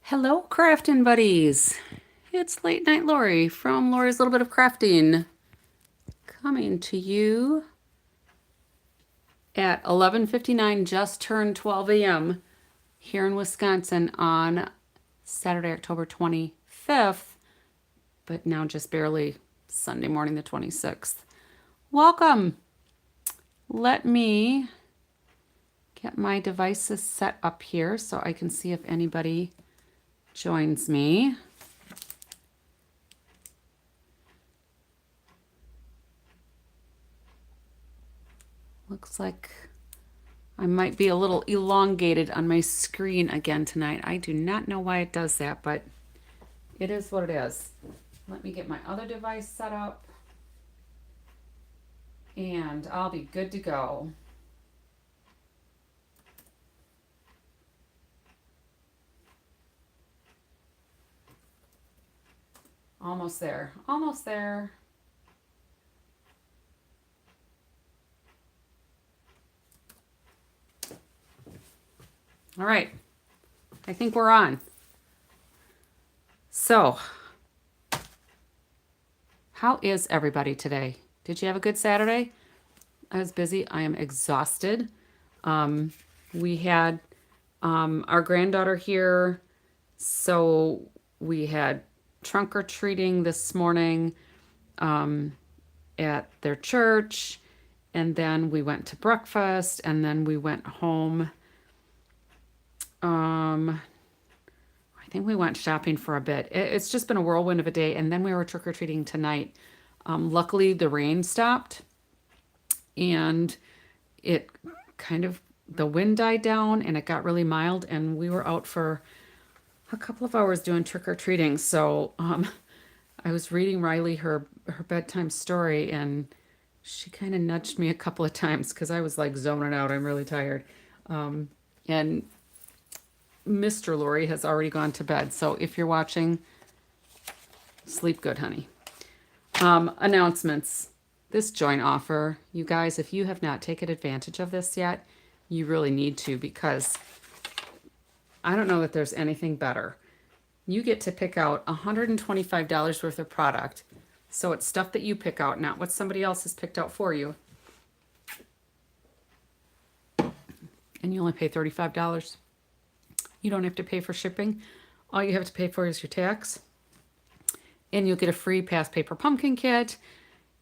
Hello, Craftin' buddies. It's Late Night Lori from Lori's Little Bit of Crafting, coming to you at 11:59, just turned 12 a.m. here in Wisconsin on Saturday, October 25th, but now just barely Sunday morning, the 26th. Welcome. Let me get my devices set up here so I can see if anybody joins me. Looks like I might be a little elongated on my screen again tonight. I do not know why it does that, but it is what it is. Let me get my other device set up and I'll be good to go. Almost there. Almost there. All right. I think we're on. So, how is everybody today? Did you have a good Saturday? I was busy. I am exhausted. We had our granddaughter here, so we had trunk or treating this morning at their church, and then we went to breakfast, and then we went home. I think we went shopping for a bit. It's just been a whirlwind of a day, and then we were trick or treating tonight. Luckily, the rain stopped, and it the wind died down, and it got really mild, and we were out for a couple of hours doing trick or treating. So I was reading Riley her bedtime story, and she kind of nudged me a couple of times because I was like zoning out. I'm really tired. And Mr. Lori has already gone to bed. So if you're watching, sleep good, honey. Announcements. This joint offer, you guys, if you have not taken advantage of this yet, you really need to, because I don't know that there's anything better. You get to pick out $125 worth of product. So it's stuff that you pick out, not what somebody else has picked out for you. And you only pay $35. You don't have to pay for shipping. All you have to pay for is your tax. And you'll get a free past paper pumpkin kit.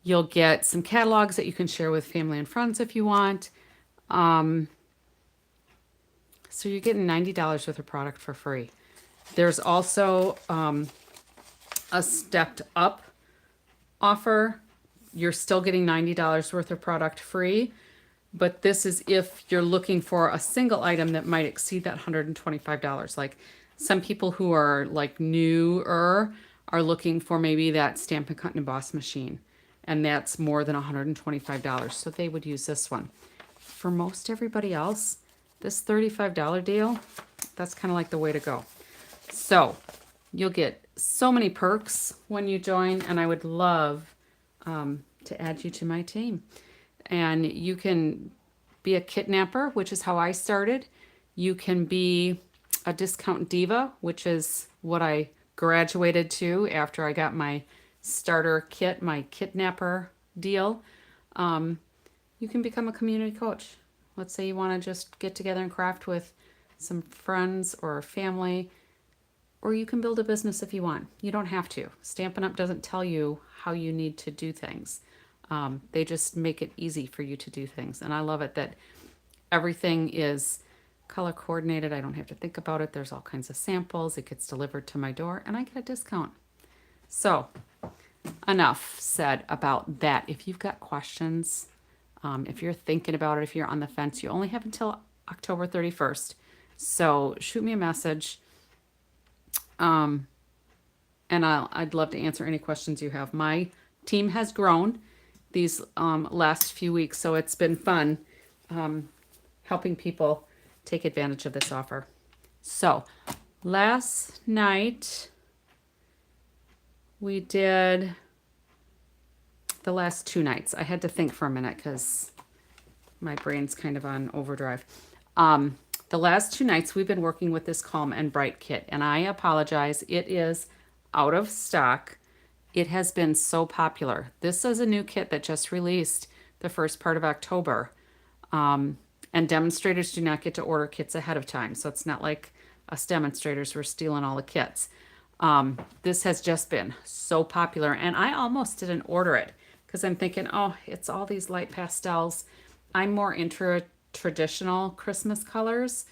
You'll get some catalogs that you can share with family and friends if you want. So you're getting $90 worth of product for free. There's also a stepped up offer. You're still getting $90 worth of product free, but this is if you're looking for a single item that might exceed that $125. Like some people who are like newer are looking for maybe that Stampin' Cut and Emboss machine, and that's more than $125. So they would use this one. For most everybody else, this $35 deal, that's kind of like the way to go. So you'll get so many perks when you join, and I would love to add you to my team. And you can be a kitnapper, which is how I started. You can be a discount diva, which is what I graduated to after I got my starter kit, my kitnapper deal. You can become a community coach. Let's say you want to just get together and craft with some friends or family, or you can build a business if you want. You don't have to. Stampin' Up! Doesn't tell you how you need to do things. They just make it easy for you to do things. And I love it that everything is color coordinated. I don't have to think about it. There's all kinds of samples. It gets delivered to my door, and I get a discount. So enough said about that. If you've got questions, if you're thinking about it, if you're on the fence, you only have until October 31st. So shoot me a message. And I'd love to answer any questions you have. My team has grown these last few weeks, so it's been fun helping people take advantage of this offer. So last night we did the last 2 nights. I had to think for a minute because my brain's kind of on overdrive. the last 2 nights we've been working with this Calm and Bright kit, and I apologize, it is out of stock. It has been so popular. This is a new kit that just released the first part of October. And demonstrators do not get to order kits ahead of time. So it's not like us demonstrators were stealing all the kits. This has just been so popular. And I almost didn't order it because I'm thinking, oh, it's all these light pastels. I'm more into traditional Christmas colors.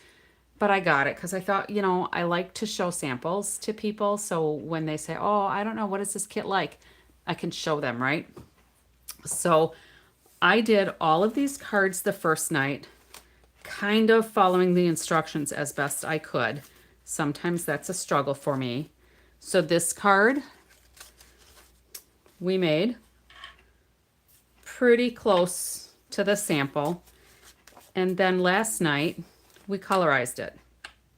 But I got it because I thought, you know, I like to show samples to people. So when they say, oh, I don't know, what is this kit like? I can show them, right? So I did all of these cards the first night, kind of following the instructions as best I could. Sometimes that's a struggle for me. So this card we made pretty close to the sample. And then last night we colorized it.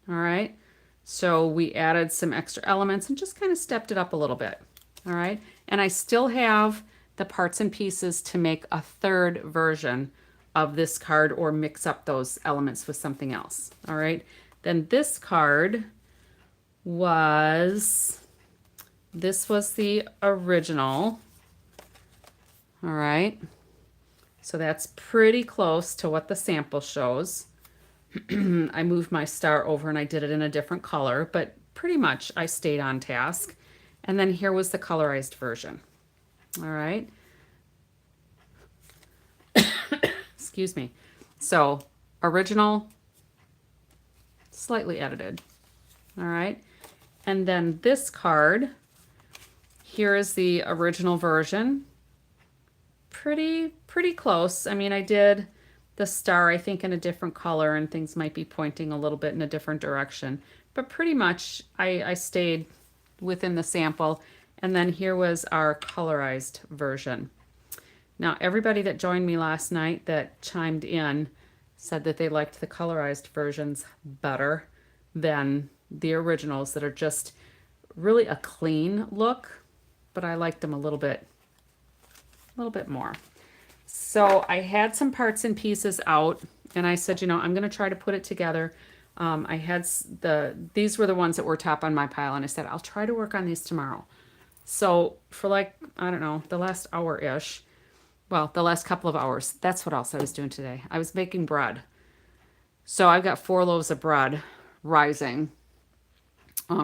All right. So we added some extra elements and just kind of stepped it up a little bit. All right. And I still have the parts and pieces to make a third version of this card or mix up those elements with something else. All right. Then this card was, this was the original. All right. So that's pretty close to what the sample shows. I moved my star over and I did it in a different color, but pretty much I stayed on task. And then here was the colorized version. All right. Excuse me. So original, slightly edited. All right. And then this card, here is the original version. Pretty close. I mean, I did the star, I think, in a different color and things might be pointing a little bit in a different direction. But pretty much I stayed within the sample. And then here was our colorized version. Now, everybody that joined me last night that chimed in said that they liked the colorized versions better than the originals that are just really a clean look, but I liked them a little bit more. So I had some parts and pieces out and I said, you know, I'm going to try to put it together. I had these were the ones that were top on my pile and I said, I'll try to work on these tomorrow. So for like, I don't know, the last hour-ish, well, the last couple of hours, that's what else I was doing today. I was making bread. So I've got 4 loaves of bread rising.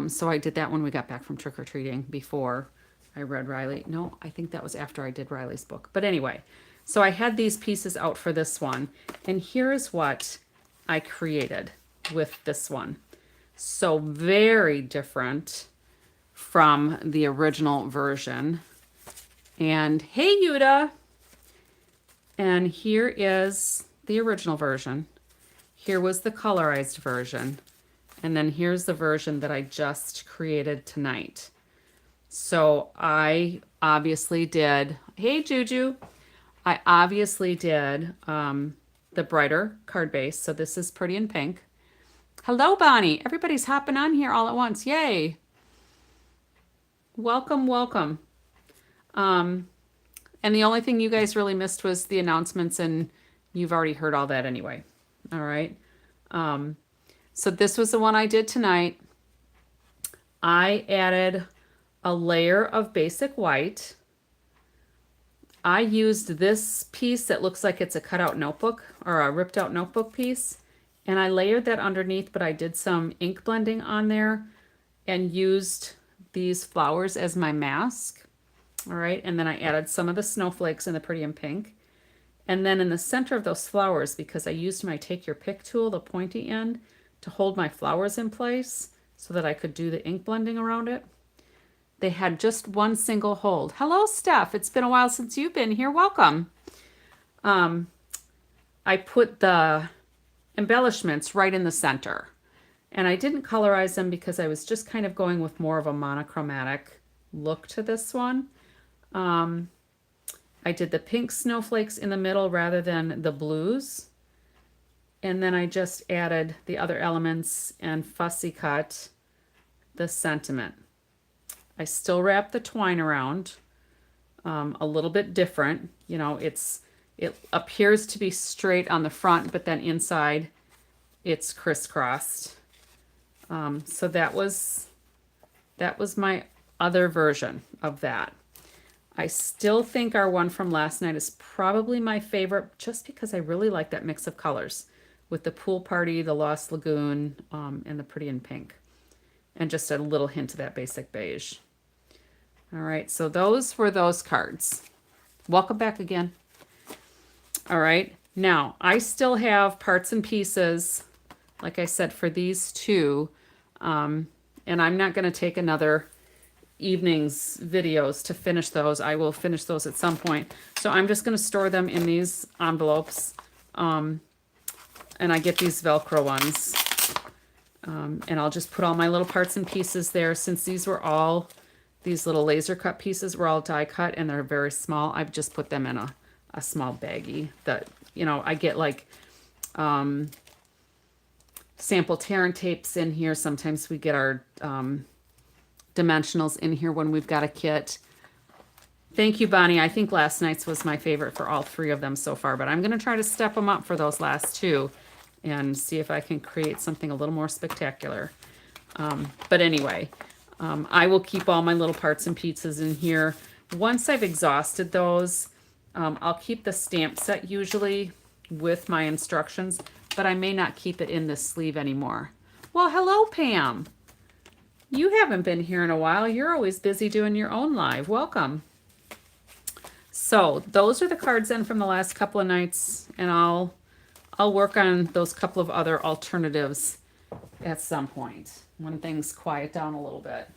So I did that when we got back from trick-or-treating before I read Riley. No, I think that was after I did Riley's book. But anyway, so I had these pieces out for this one. And here's what I created with this one. So very different from the original version. And hey, Yuda. And here is the original version. Here was the colorized version. And then here's the version that I just created tonight. So I obviously did, hey Juju, I obviously did the brighter card base. So this is pretty in pink. Hello, Bonnie. Everybody's hopping on here all at once. Yay. Welcome, welcome. And the only thing you guys really missed was the announcements, and you've already heard all that anyway. All right. So this was the one I did tonight. I added a layer of basic white. I used this piece that looks like it's a cutout notebook or a ripped out notebook piece. And I layered that underneath, but I did some ink blending on there and used these flowers as my mask. All right. And then I added some of the snowflakes in the pretty in pink. And then in the center of those flowers, because I used my take your pick tool, the pointy end, to hold my flowers in place so that I could do the ink blending around it. They had just one single hold. Hello, Steph. It's been a while since you've been here. Welcome. I put the embellishments right in the center. And I didn't colorize them because I was just kind of going with more of a monochromatic look to this one. I did the pink snowflakes in the middle rather than the blues. And then I just added the other elements and fussy cut the sentiment. I still wrap the twine around a little bit different. You know, it appears to be straight on the front, but then inside it's crisscrossed. So that was my other version of that. I still think our one from last night is probably my favorite just because I really like that mix of colors with the pool party, the Lost Lagoon, and the pretty in pink. And just a little hint of that basic beige. All right, so those were those cards. Welcome back again. All right, now I still have parts and pieces, like I said, for these two. And I'm not going to take another evening's videos to finish those. I will finish those at some point. So I'm just going to store them in these envelopes. And I get these Velcro ones. And I'll just put all my little parts and pieces there. Since these little laser cut pieces were all die cut and they're very small, I've just put them in a small baggie that, I get like sample tear and tapes in here. Sometimes we get our dimensionals in here when we've got a kit. Thank you, Bonnie. I think last night's was my favorite for all three of them so far, but I'm going to try to step them up for those last two and see if I can create something a little more spectacular. But anyway, I will keep all my little parts and pieces in here. Once I've exhausted those, I'll keep the stamp set usually with my instructions, but I may not keep it in this sleeve anymore. Well, hello, Pam. You haven't been here in a while. You're always busy doing your own live. Welcome. So those are the cards in from the last couple of nights, and I'll work on those couple of other alternatives at some point when things quiet down a little bit.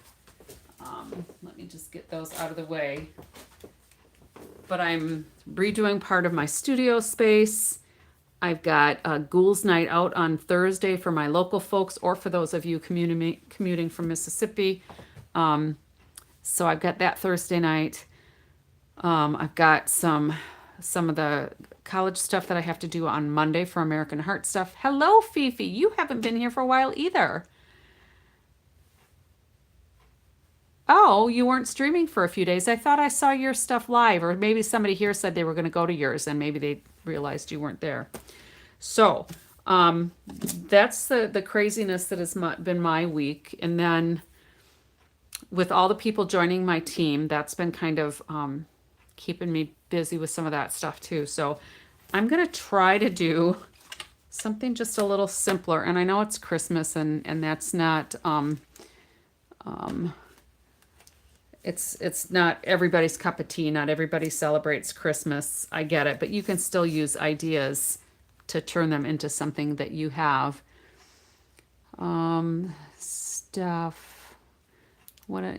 Let me just get those out of the way. But I'm redoing part of my studio space. I've got a Ghouls Night Out on Thursday for my local folks, or for those of you commuting from Mississippi. So I've got that Thursday night. I've got some of the college stuff that I have to do on Monday for American Heart stuff. Hello, Fifi. You haven't been here for a while either. Oh, you weren't streaming for a few days. I thought I saw your stuff live, or maybe somebody here said they were going to go to yours and maybe they realized you weren't there. So that's the craziness that has been my week. And then with all the people joining my team, that's been kind of keeping me busy with some of that stuff too. So I'm going to try to do something just a little simpler. And I know it's Christmas and that's not, it's not everybody's cup of tea. Not everybody celebrates Christmas. I get it, but you can still use ideas to turn them into something that you have. Stuff.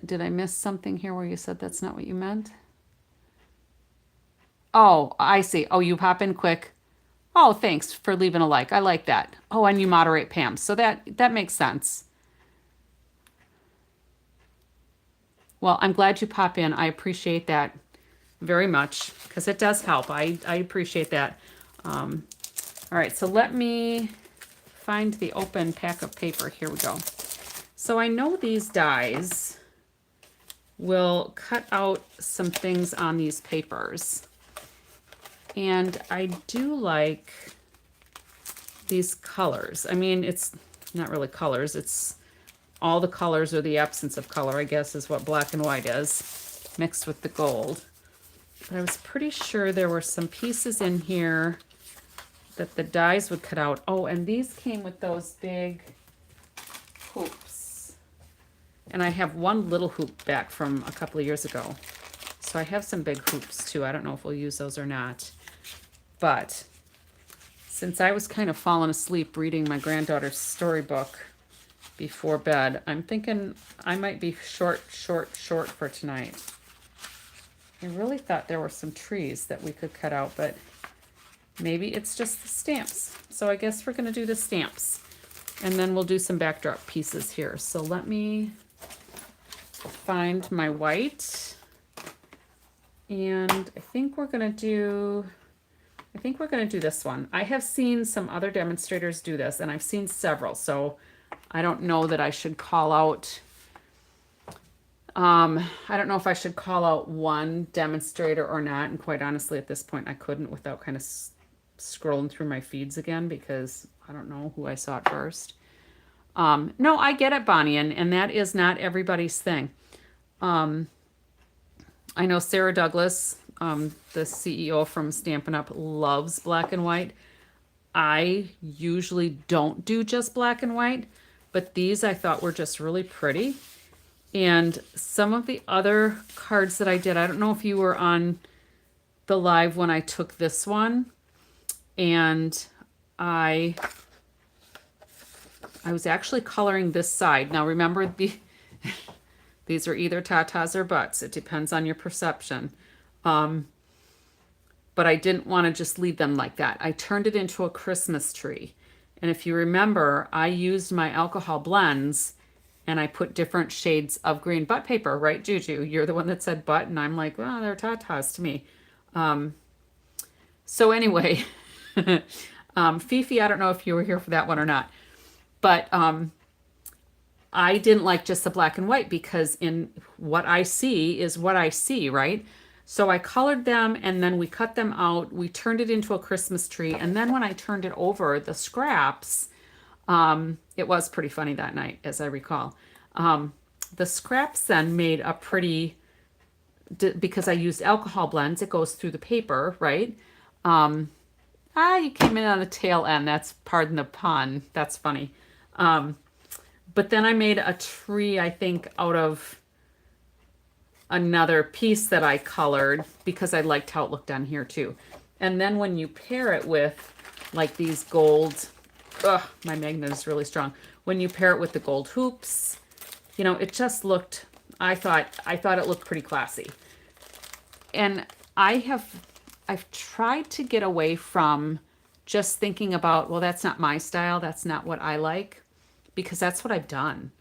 Did I miss something here where you said that's not what you meant? Oh, I see. Oh, you hop in quick. Oh, thanks for leaving a like. I like that. Oh, and you moderate Pam. So that makes sense. Well, I'm glad you pop in. I appreciate that very much because it does help. I appreciate that. All right, so let me find the open pack of paper. Here we go. So I know these dies will cut out some things on these papers. And I do like these colors. I mean, it's not really colors. It's all the colors or the absence of color, I guess, is what black and white is, mixed with the gold. But I was pretty sure there were some pieces in here that the dies would cut out. Oh, and these came with those big hoops. And I have one little hoop back from a couple of years ago. So I have some big hoops too. I don't know if we'll use those or not. But since I was kind of falling asleep reading my granddaughter's storybook before bed, I'm thinking I might be short for tonight. I really thought there were some trees that we could cut out, but maybe it's just the stamps. So I guess we're going to do the stamps. And then we'll do some backdrop pieces here. So let me find my white. And I think we're going to do this one. I have seen some other demonstrators do this, and I've seen several. So I don't know that I should call out, I don't know if I should call out one demonstrator or not. And quite honestly, at this point, I couldn't without kind of scrolling through my feeds again because I don't know who I saw it first. No, I get it, Bonnie, and that is not everybody's thing. Um, I know Sarah Douglas, the CEO from Stampin' Up, loves black and white. I usually don't do just black and white, but these I thought were just really pretty. And some of the other cards that I did, I don't know if you were on the live when I took this one, and I was actually coloring this side. Now remember, these are either tatas or butts. It depends on your perception. But I didn't want to just leave them like that. I turned it into a Christmas tree. And if you remember, I used my alcohol blends and I put different shades of green butt paper, right, Juju? You're the one that said butt, and I'm like, well, they're tatas to me. So anyway, Fifi, I don't know if you were here for that one or not, but I didn't like just the black and white because in what I see is what I see, right? So I colored them and then we cut them out. We turned it into a Christmas tree. And then when I turned it over, the scraps, it was pretty funny that night, as I recall. The scraps then made a pretty, because I used alcohol blends, it goes through the paper, right? You came in on the tail end. That's, pardon the pun. That's funny. But then I made a tree, I think, out of another piece that I colored because I liked how it looked on here too. And then when you pair it with like these gold, my magnet is really strong. When you pair it with the gold hoops, you know, it just looked, I thought it looked pretty classy. And I've tried to get away from just thinking about, well, that's not my style. That's not what I like, because that's what I've done.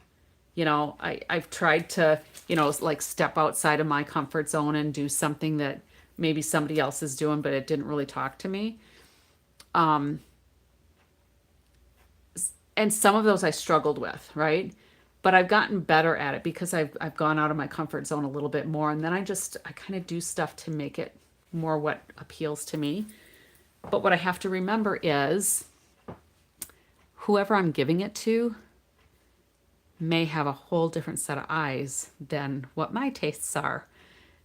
You know, I've tried to, you know, like step outside of my comfort zone and do something that maybe somebody else is doing, but it didn't really talk to me. And some of those I struggled with, right? But I've gotten better at it because I've gone out of my comfort zone a little bit more. And then I kind of do stuff to make it more what appeals to me. But what I have to remember is whoever I'm giving it to may have a whole different set of eyes than what my tastes are.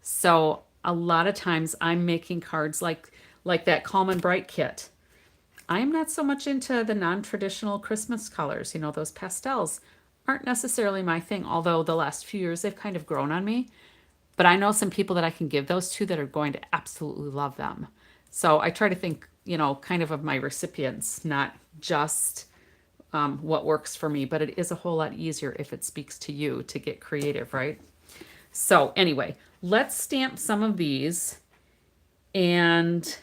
So a lot of times I'm making cards like that Calm and Bright kit. I'm not so much into the non-traditional Christmas colors. You know, those pastels aren't necessarily my thing, although the last few years they've kind of grown on me. But I know some people that I can give those to that are going to absolutely love them. So I try to think, you know, kind of my recipients, not just what works for me, but it is a whole lot easier if it speaks to you to get creative, right? So anyway, let's stamp some of these, and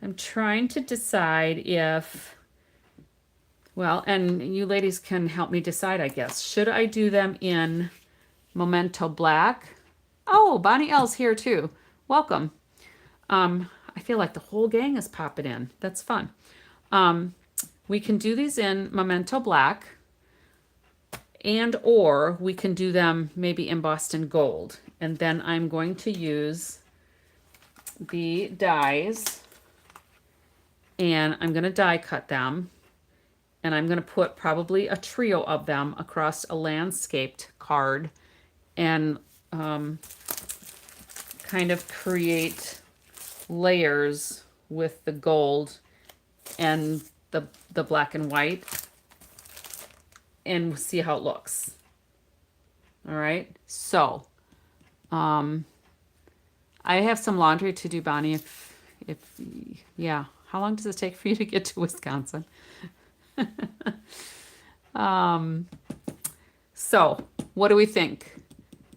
I'm trying to decide if, well, and you ladies can help me decide, I guess. Should I do them in Memento Black? Oh, Bonnie L's here too. Welcome. I feel like the whole gang is popping in. That's fun. We can do these in Memento Black, and or we can do them maybe embossed in gold. And then I'm going to use the dies, and I'm going to die cut them, and I'm going to put probably a trio of them across a landscaped card and kind of create layers with the gold and the black and white, and see how it looks. All right. So, I have some laundry to do, Bonnie. Yeah. How long does it take for you to get to Wisconsin? So what do we think?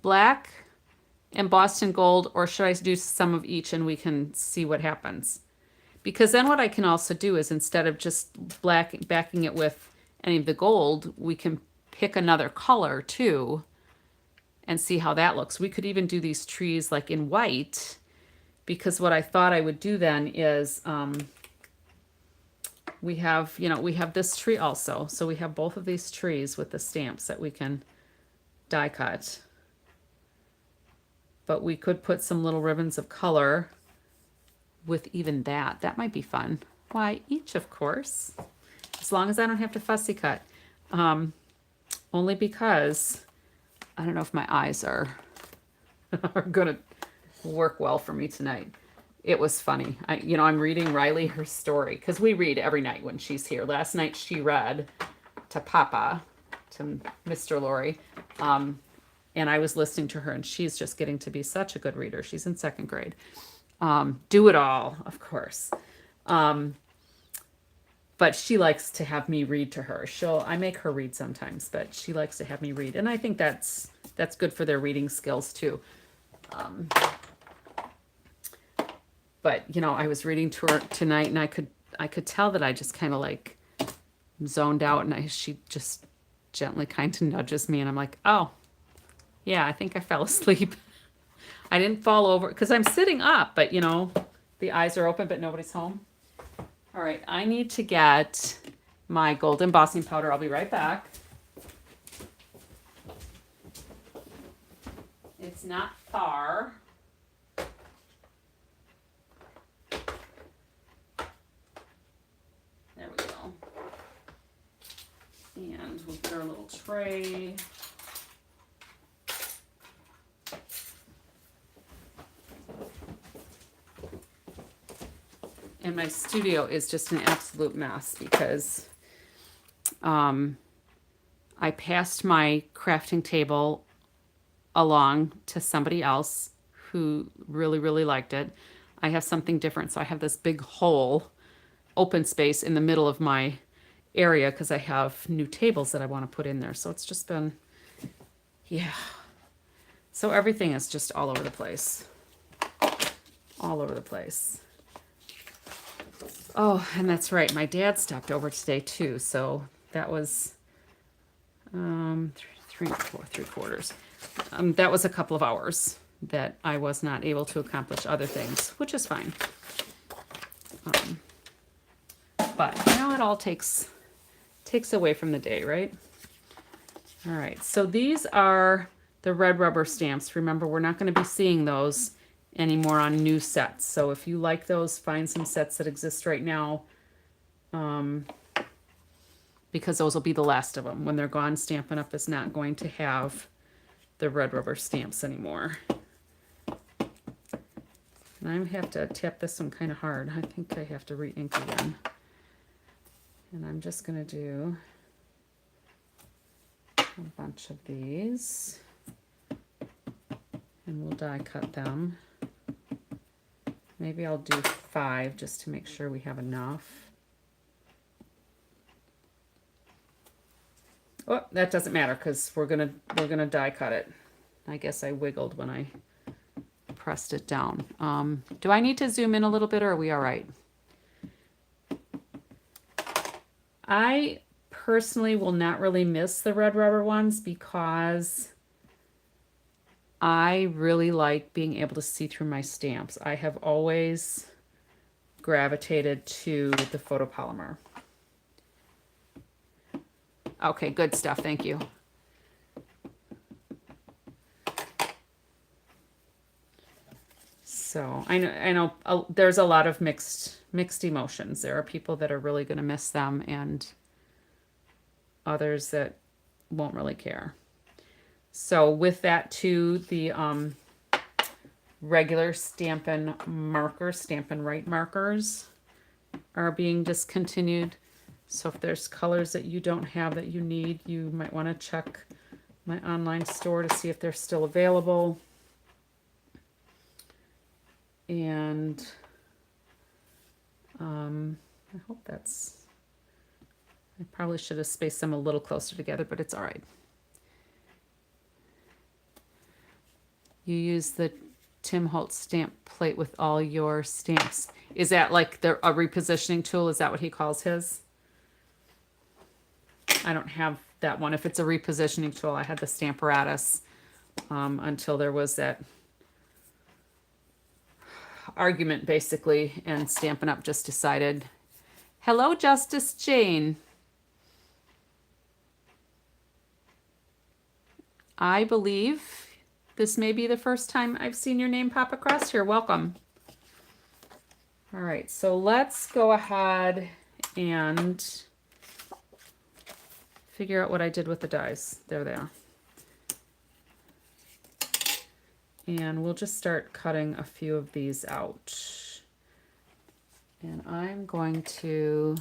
Black and Boston gold, or should I do some of each and we can see what happens? Because then what I can also do is, instead of just backing it with any of the gold, we can pick another color too and see how that looks. We could even do these trees like in white, because what I thought I would do then is we have this tree also. So we have both of these trees with the stamps that we can die cut. But we could put some little ribbons of color with even that. That might be fun. Why, each, of course, as long as I don't have to fussy cut. Only because I don't know if my eyes are gonna work well for me tonight. It was funny. I'm reading Riley her story because we read every night when she's here. Last night she read to Papa, to Mr. Lori, and I was listening to her, and she's just getting to be such a good reader. She's in second grade. Do it all, of course. But she likes to have me read to her. I make her read sometimes, but she likes to have me read. And I think that's good for their reading skills too. But I was reading to her tonight, and I could tell that I just kind of like zoned out, and she just gently kind of nudges me, and I'm like, oh, yeah, I think I fell asleep. I didn't fall over because I'm sitting up, but the eyes are open, but nobody's home. All right, I need to get my gold embossing powder. I'll be right back. It's not far. There we go. And we'll get our little tray. And my studio is just an absolute mess because I passed my crafting table along to somebody else who really, really liked it. I have something different. So I have this big hole, open space in the middle of my area because I have new tables that I want to put in there. So it's just been, yeah. So everything is just all over the place. All over the place. Oh, and that's right. My dad stopped over today too. So that was three quarters. That was a couple of hours that I was not able to accomplish other things, which is fine. But it all takes away from the day, right? All right. So these are the red rubber stamps. Remember, we're not going to be seeing those anymore on new sets. So if you like those, find some sets that exist right now, because those will be the last of them. When they're gone, Stampin' Up! Is not going to have the red rubber stamps anymore. And I have to tap this one kind of hard. I think I have to re-ink again. And I'm just going to do a bunch of these. And we'll die cut them. Maybe I'll do 5 just to make sure we have enough. Oh, that doesn't matter because we're gonna die cut it. I guess I wiggled when I pressed it down. Do I need to zoom in a little bit, or are we all right? I personally will not really miss the red rubber ones because I really like being able to see through my stamps. I have always gravitated to the photopolymer. Okay, good stuff. Thank you. So I know there's a lot of mixed emotions. There are people that are really going to miss them, and others that won't really care. So with that too, the regular Stampin' markers, Stampin' Write markers are being discontinued. So if there's colors that you don't have that you need, you might want to check my online store to see if they're still available. And I hope that's, I probably should have spaced them a little closer together, but it's all right. You use the Tim Holtz stamp plate with all your stamps. Is that like a repositioning tool? Is that what he calls his? I don't have that one. If it's a repositioning tool, I had the Stamparatus until there was that argument basically, and Stampin' Up! Just decided, hello, Justice Jane. I believe this may be the first time I've seen your name pop across here. Welcome. All right, so let's go ahead and figure out what I did with the dies. There they are. And we'll just start cutting a few of these out. And I'm going to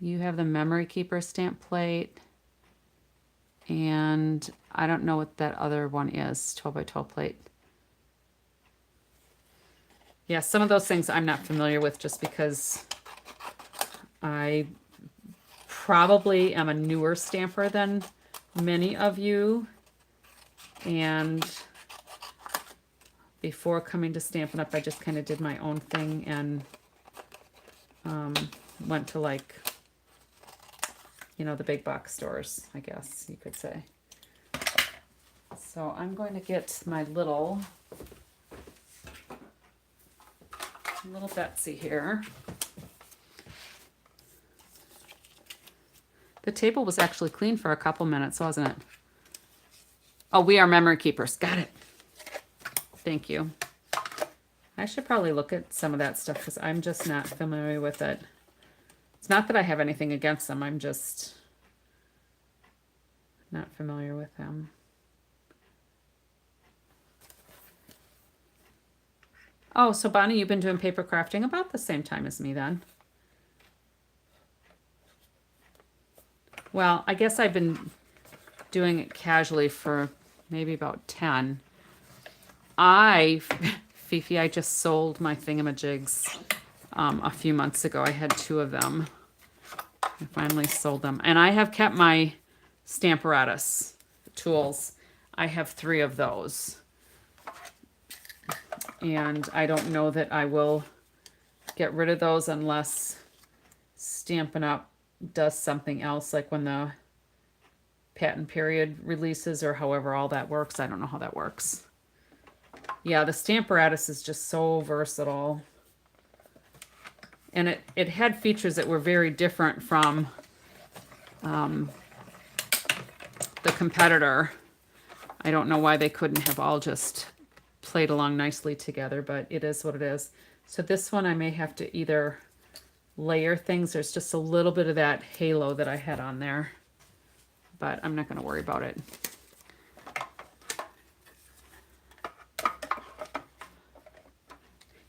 you have the memory keeper stamp plate, and I don't know what that other one is, 12 by 12 plate. Yeah, some of those things I'm not familiar with just because I probably am a newer stamper than many of you. And before coming to Stampin' Up, I just kind of did my own thing and went to, like, you know, the big box stores, I guess you could say. So I'm going to get my little Betsy here. The table was actually clean for a couple minutes, wasn't it? Oh, we are memory keepers. Got it. Thank you. I should probably look at some of that stuff because I'm just not familiar with it. It's not that I have anything against them. I'm just not familiar with them. Oh, so Bonnie, you've been doing paper crafting about the same time as me then. Well, I guess I've been doing it casually for maybe about 10. Fifi, I just sold my thingamajigs a few months ago. I had 2 of them. I finally sold them. And I have kept my Stamparatus tools. I have 3 of those. And I don't know that I will get rid of those unless Stampin' Up! Does something else, like when the patent period releases or however all that works. I don't know how that works. Yeah, the Stamparatus is just so versatile. And it had features that were very different from the competitor. I don't know why they couldn't have all just played along nicely together, but it is what it is. So this one I may have to either layer things. There's just a little bit of that halo that I had on there, but I'm not going to worry about it.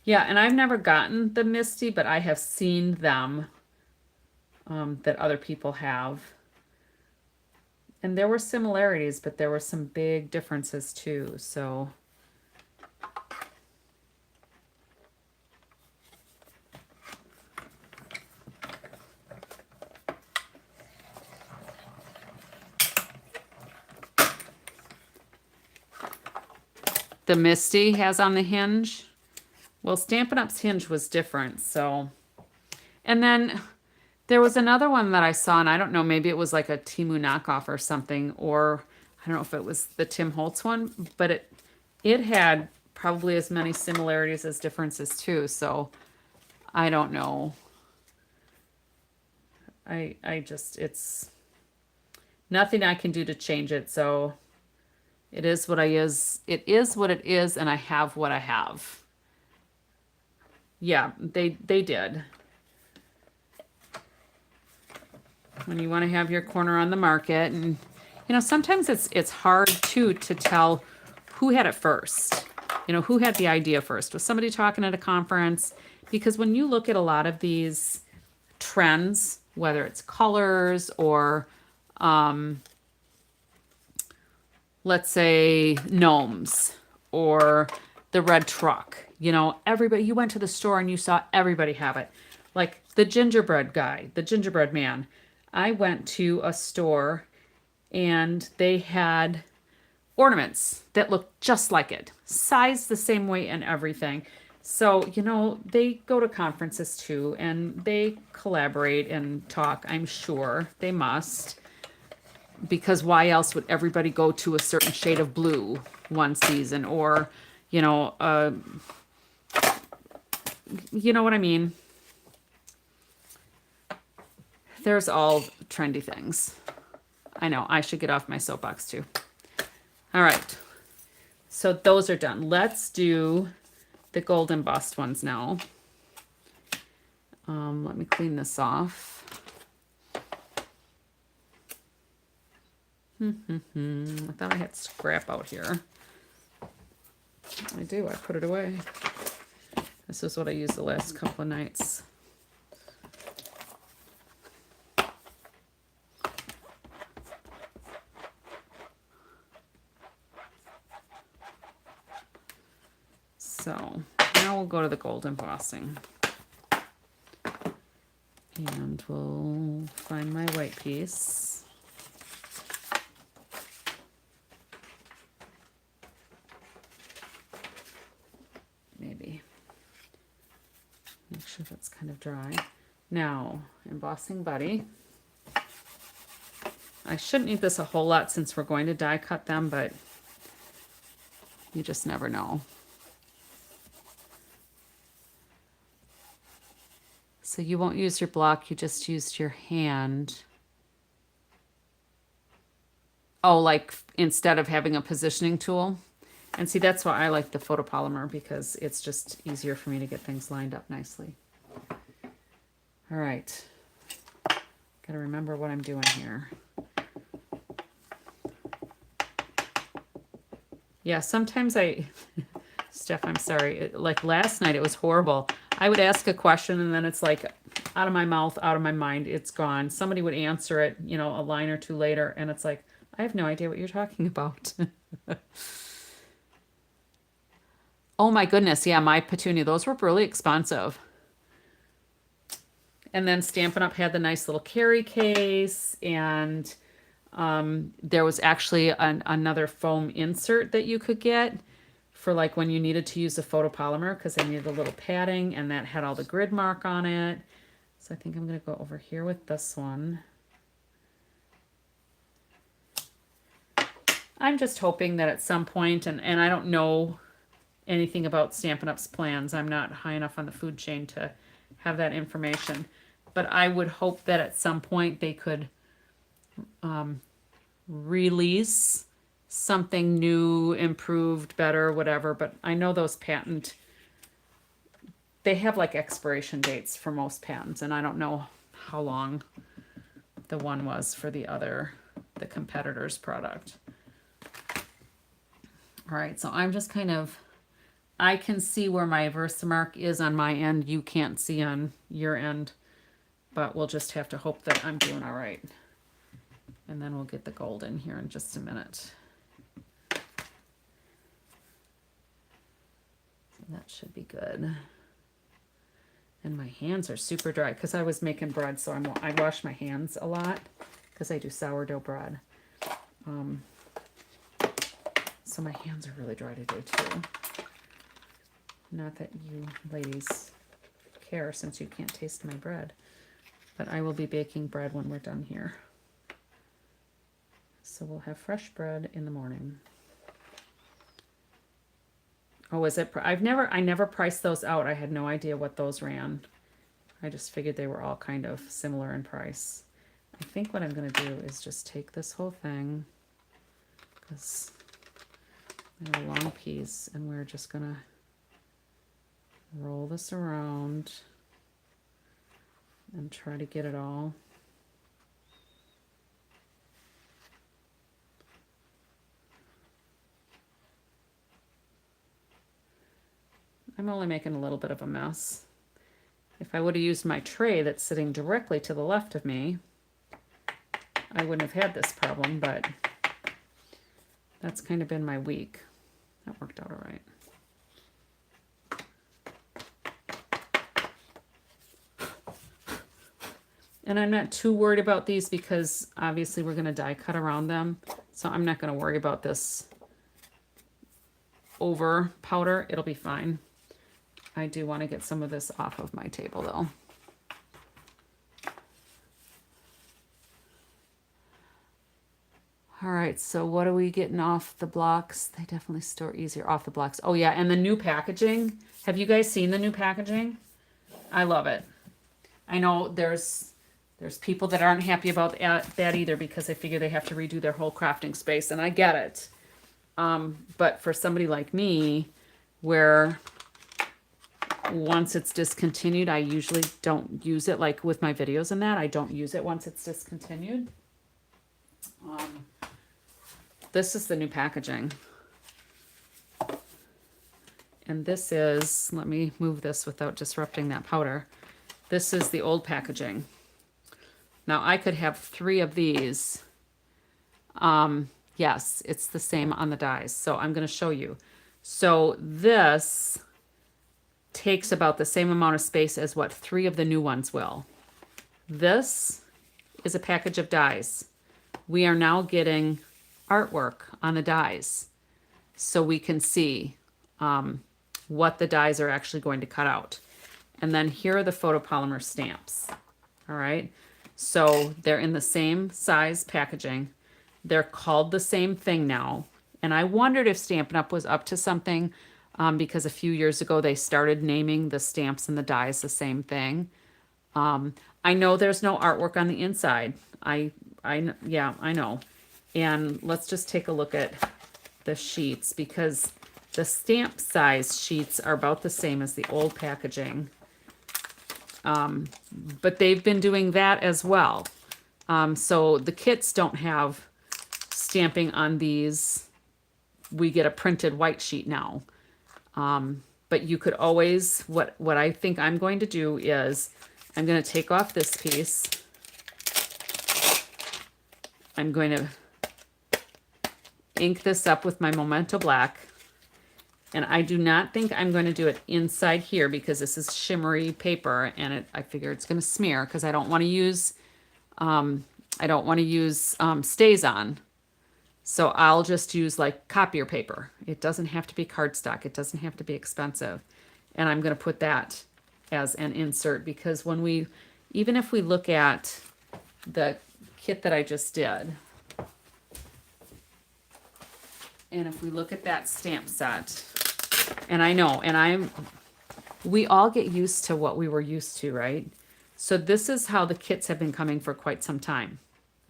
Yeah, and I've never gotten the Misty, but I have seen them that other people have. And there were similarities, but there were some big differences too, so. The Misty has on the hinge. Well, Stampin' Up's hinge was different, so. And then there was another one that I saw, and I don't know, maybe it was like a Temu knockoff or something, or I don't know if it was the Tim Holtz one, but it had probably as many similarities as differences too, so I don't know. I just, it's nothing I can do to change it, so it is what it is, and I have what I have. Yeah, they did. When you want to have your corner on the market, and you know, sometimes it's hard too to tell who had it first. You know, who had the idea first? Was somebody talking at a conference? Because when you look at a lot of these trends, whether it's colors or let's say gnomes or the red truck, you know, everybody, you went to the store and you saw everybody have it. Like the gingerbread guy, the gingerbread man. I went to a store and they had ornaments that looked just like it, sized the same way and everything. So, you know, they go to conferences too and they collaborate and talk. I'm sure they must, because why else would everybody go to a certain shade of blue one season, or, you know what I mean? There's all trendy things. I know, I should get off my soapbox too. All right. So those are done. Let's do the gold embossed ones now. Let me clean this off. I thought I had scrap out here. I do, I put it away. This is what I used the last couple of nights. So now we'll go to the gold embossing. And we'll find my white piece. Maybe. Make sure that's kind of dry. Now, embossing buddy. I shouldn't need this a whole lot since we're going to die cut them, but you just never know. So you won't use your block, you just used your hand. Oh, like instead of having a positioning tool. And see, that's why I like the photopolymer, because it's just easier for me to get things lined up nicely. All right. Gotta remember what I'm doing here. Yeah, sometimes Steph, I'm sorry. Like last night, it was horrible. I would ask a question and then it's like out of my mouth, out of my mind, it's gone. Somebody would answer it, you know, a line or two later, and it's like, I have no idea what you're talking about. Oh my goodness, yeah, my petunia, those were really expensive. And then Stampin' Up! Had the nice little carry case, and there was actually another foam insert that you could get for like when you needed to use a photopolymer, because I needed a little padding, and that had all the grid mark on it. So I think I'm going to go over here with this one. I'm just hoping that at some point, and I don't know anything about Stampin' Up's plans. I'm not high enough on the food chain to have that information. But I would hope that at some point they could release something new, improved, better, whatever. But I know those they have like expiration dates for most patents, and I don't know how long the one was for the competitor's product. All right, so I'm just kind of, I can see where my Versamark is on my end. You can't see on your end, but we'll just have to hope that I'm doing all right. And then we'll get the gold in here in just a minute. So that should be good. And my hands are super dry because I was making bread, so I wash my hands a lot because I do sourdough bread. So my hands are really dry today too. Not that you ladies care since you can't taste my bread, but I will be baking bread when we're done here. So we'll have fresh bread in the morning. Oh, is it? I never priced those out. I had no idea what those ran. I just figured they were all kind of similar in price. I think what I'm going to do is just take this whole thing, because I have a long piece, and we're just going to roll this around and try to get it all. I'm only making a little bit of a mess. If I would have used my tray that's sitting directly to the left of me, I wouldn't have had this problem, but that's kind of been my week. That worked out all right. And I'm not too worried about these because obviously we're going to die cut around them. So I'm not going to worry about this over powder. It'll be fine. I do want to get some of this off of my table though. All right, so what are we getting off the blocks? They definitely store easier off the blocks. Oh yeah, and the new packaging. Have you guys seen the new packaging? I love it. I know there's people that aren't happy about that either because they figure they have to redo their whole crafting space, and I get it. But for somebody like me, where once it's discontinued, I usually don't use it, like with my videos and that, I don't use it once it's discontinued. This is the new packaging. And this is, let me move this without disrupting that powder. This is the old packaging. Now I could have 3 of these. Yes, it's the same on the dies. So I'm going to show you. So this takes about the same amount of space as what 3 of the new ones will. This is a package of dies. We are now getting artwork on the dies so we can see what the dies are actually going to cut out. And then here are the photopolymer stamps. All right. So they're in the same size packaging. They're called the same thing now. And I wondered if Stampin' Up! Was up to something because a few years ago they started naming the stamps and the dies the same thing. I know there's no artwork on the inside. Yeah, I know. And let's just take a look at the sheets because the stamp size sheets are about the same as the old packaging. But they've been doing that as well. So the kits don't have stamping on these. We get a printed white sheet now. But you could always, what I think I'm going to do is I'm going to take off this piece. I'm going to ink this up with my Memento Black. And I do not think I'm going to do it inside here because this is shimmery paper and I figure it's going to smear because I don't want to use stays on. So I'll just use like copier paper. It doesn't have to be cardstock. It doesn't have to be expensive. And I'm going to put that as an insert because even if we look at the kit that I just did, and if we look at that stamp set, and I know, we all get used to what we were used to, right? So this is how the kits have been coming for quite some time.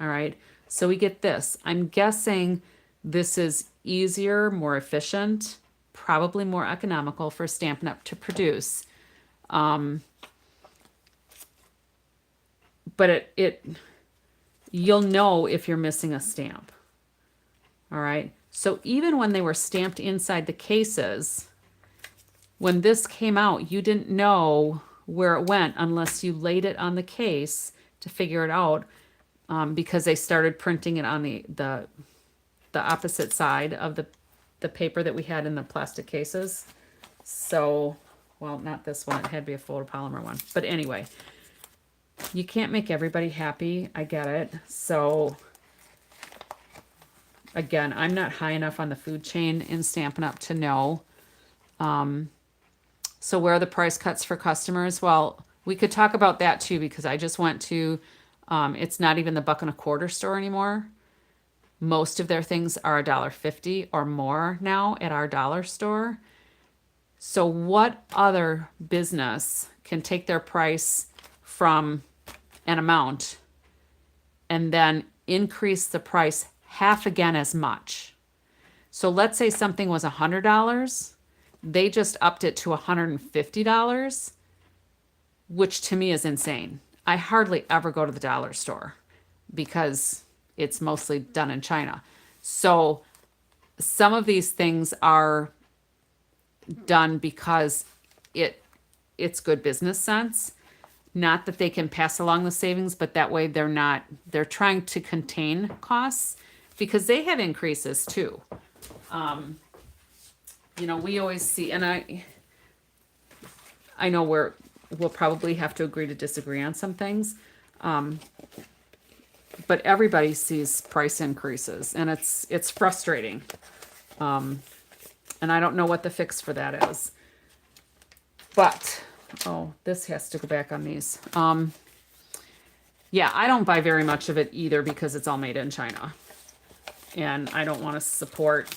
All right. So we get this. I'm guessing this is easier, more efficient, probably more economical for Stampin' Up! To produce. But you'll know if you're missing a stamp. All right. So even when they were stamped inside the cases, when this came out, you didn't know where it went unless you laid it on the case to figure it out, because they started printing it on the opposite side of the paper that we had in the plastic cases. So, well, not this one. It had to be a photopolymer one. But anyway, you can't make everybody happy. I get it. So again, I'm not high enough on the food chain in Stampin' Up! To know. So where are the price cuts for customers? Well, we could talk about that too, because I just went to, it's not even the buck and a quarter store anymore. Most of their things are $1.50 or more now at our dollar store. So what other business can take their price from an amount and then increase the price half again as much? So let's say something was $100. They just upped it to $150, which to me is insane. I hardly ever go to the dollar store because it's mostly done in China. So some of these things are done because it's good business sense. Not that they can pass along the savings, but that way they're trying to contain costs because they have increases too. We always see, and I know we'll probably have to agree to disagree on some things, but everybody sees price increases, and it's frustrating. And I don't know what the fix for that is. But, this has to go back on these. Yeah, I don't buy very much of it either because it's all made in China. And I don't want to support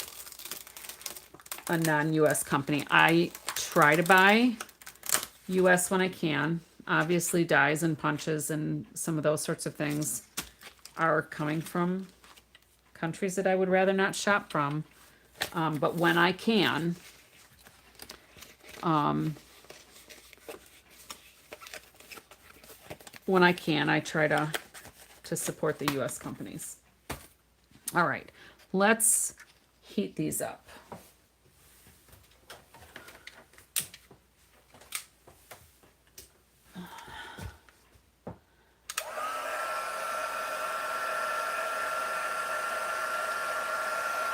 a non-US company. I try to buy US when I can. Obviously, dies and punches and some of those sorts of things are coming from countries that I would rather not shop from. But when I can, I try to support the U.S. companies. All right, let's heat these up.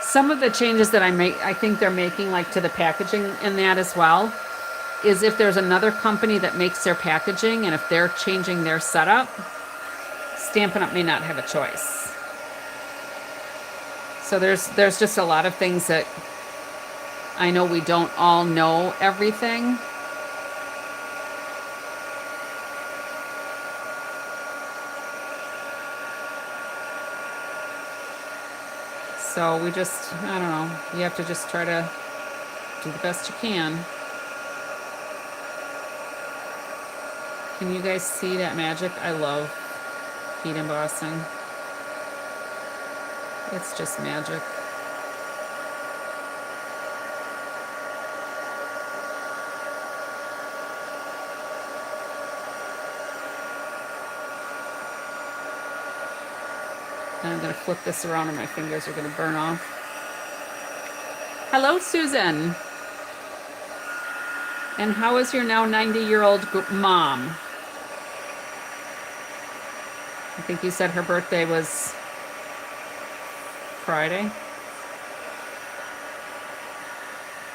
Some of the changes that I think they're making, like to the packaging in that as well, is if there's another company that makes their packaging and if they're changing their setup, Stampin' Up! May not have a choice. So there's just a lot of things that I know we don't all know everything. So we just, I don't know, you have to just try to do the best you can. Can you guys see that magic? I love heat embossing. It's just magic. And I'm going to flip this around and my fingers are going to burn off. Hello, Susan. And how is your now 90-year-old mom? I think you said her birthday was Friday.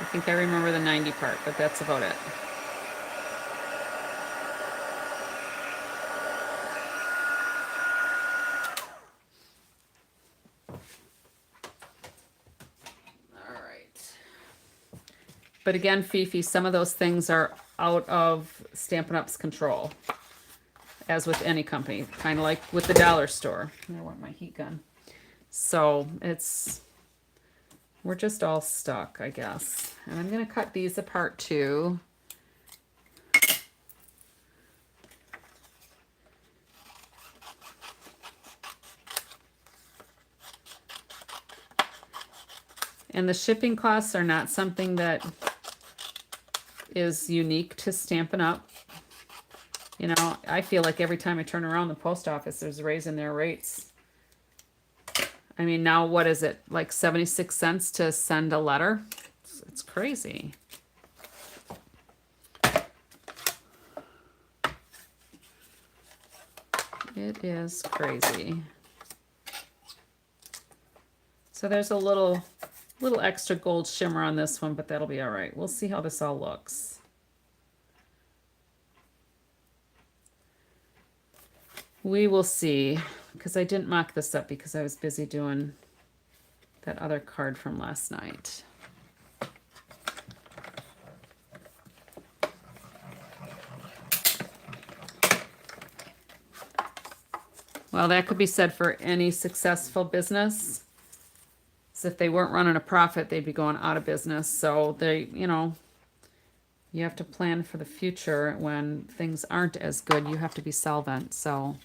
I think I remember the 90 part, but that's about it. But again, Fifi, some of those things are out of Stampin' Up's control, as with any company, kind of like with the dollar store. I want my heat gun. So we're just all stuck, I guess. And I'm going to cut these apart too. And the shipping costs are not something that is unique to Stampin' Up. You know, I feel like every time I turn around the post office, there's raising their rates. I mean, now what is it? Like 76 cents to send a letter? It's crazy. It is crazy. So there's a little extra gold shimmer on this one, but that'll be all right. We'll see how this all looks. We will see, because I didn't mock this up because I was busy doing that other card from last night. Well, that could be said for any successful business. If they weren't running a profit, they'd be going out of business. So they, you know, you have to plan for the future. When things aren't as good, you have to be solvent. So,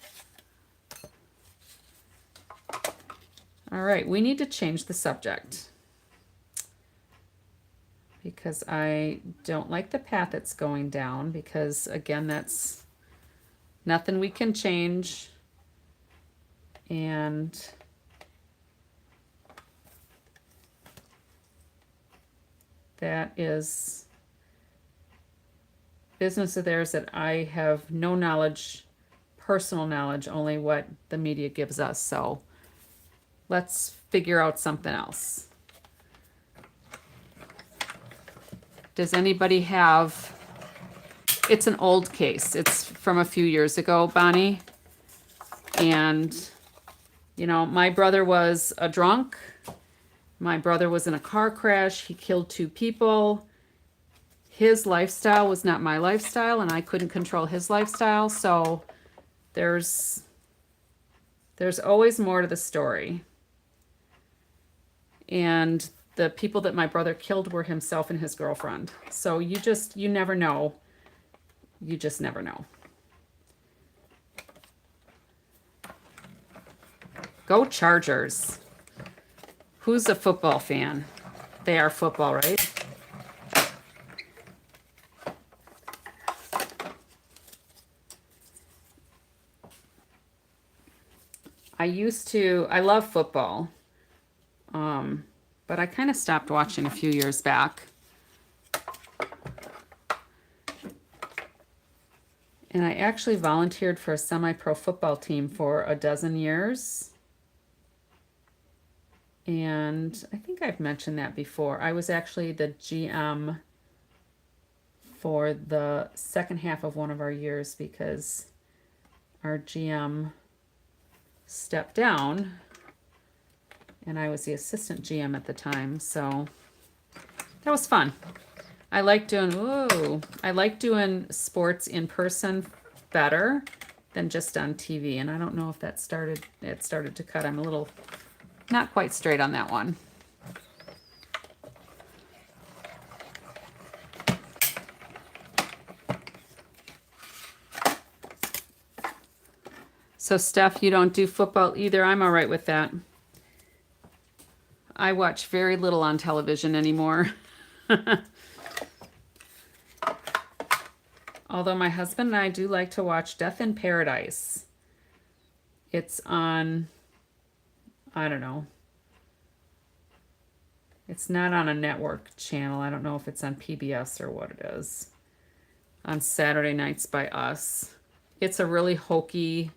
all right, we need to change the subject because I don't like the path it's going down, because again, that's nothing we can change. And that is business of theirs that I have no knowledge, personal knowledge, only what the media gives us. So let's figure out something else. Does anybody have, it's an old case. It's from a few years ago, Bonnie. And, you know, my brother was a drunk. My brother was in a car crash. He killed 2 people. His lifestyle was not my lifestyle, and I couldn't control his lifestyle. So there's always more to the story. And the people that my brother killed were himself and his girlfriend. So you never know. You just never know. Go Chargers. Who's a football fan? They are football, right? I love football, but I kind of stopped watching a few years back. And I actually volunteered for a semi-pro football team for a dozen years. And I think I've mentioned that before. I was actually the GM for the second half of one of our years because our GM stepped down and I was the assistant GM at the time. So that was fun. I like doing sports in person better than just on TV. And I don't know if it started to cut. I'm a little not quite straight on that one. So Steph, you don't do football either. I'm all right with that. I watch very little on television anymore. Although my husband and I do like to watch Death in Paradise. It's on, I don't know. It's not on a network channel. I don't know if it's on PBS or what it is. On Saturday nights by us. It's a really hokey,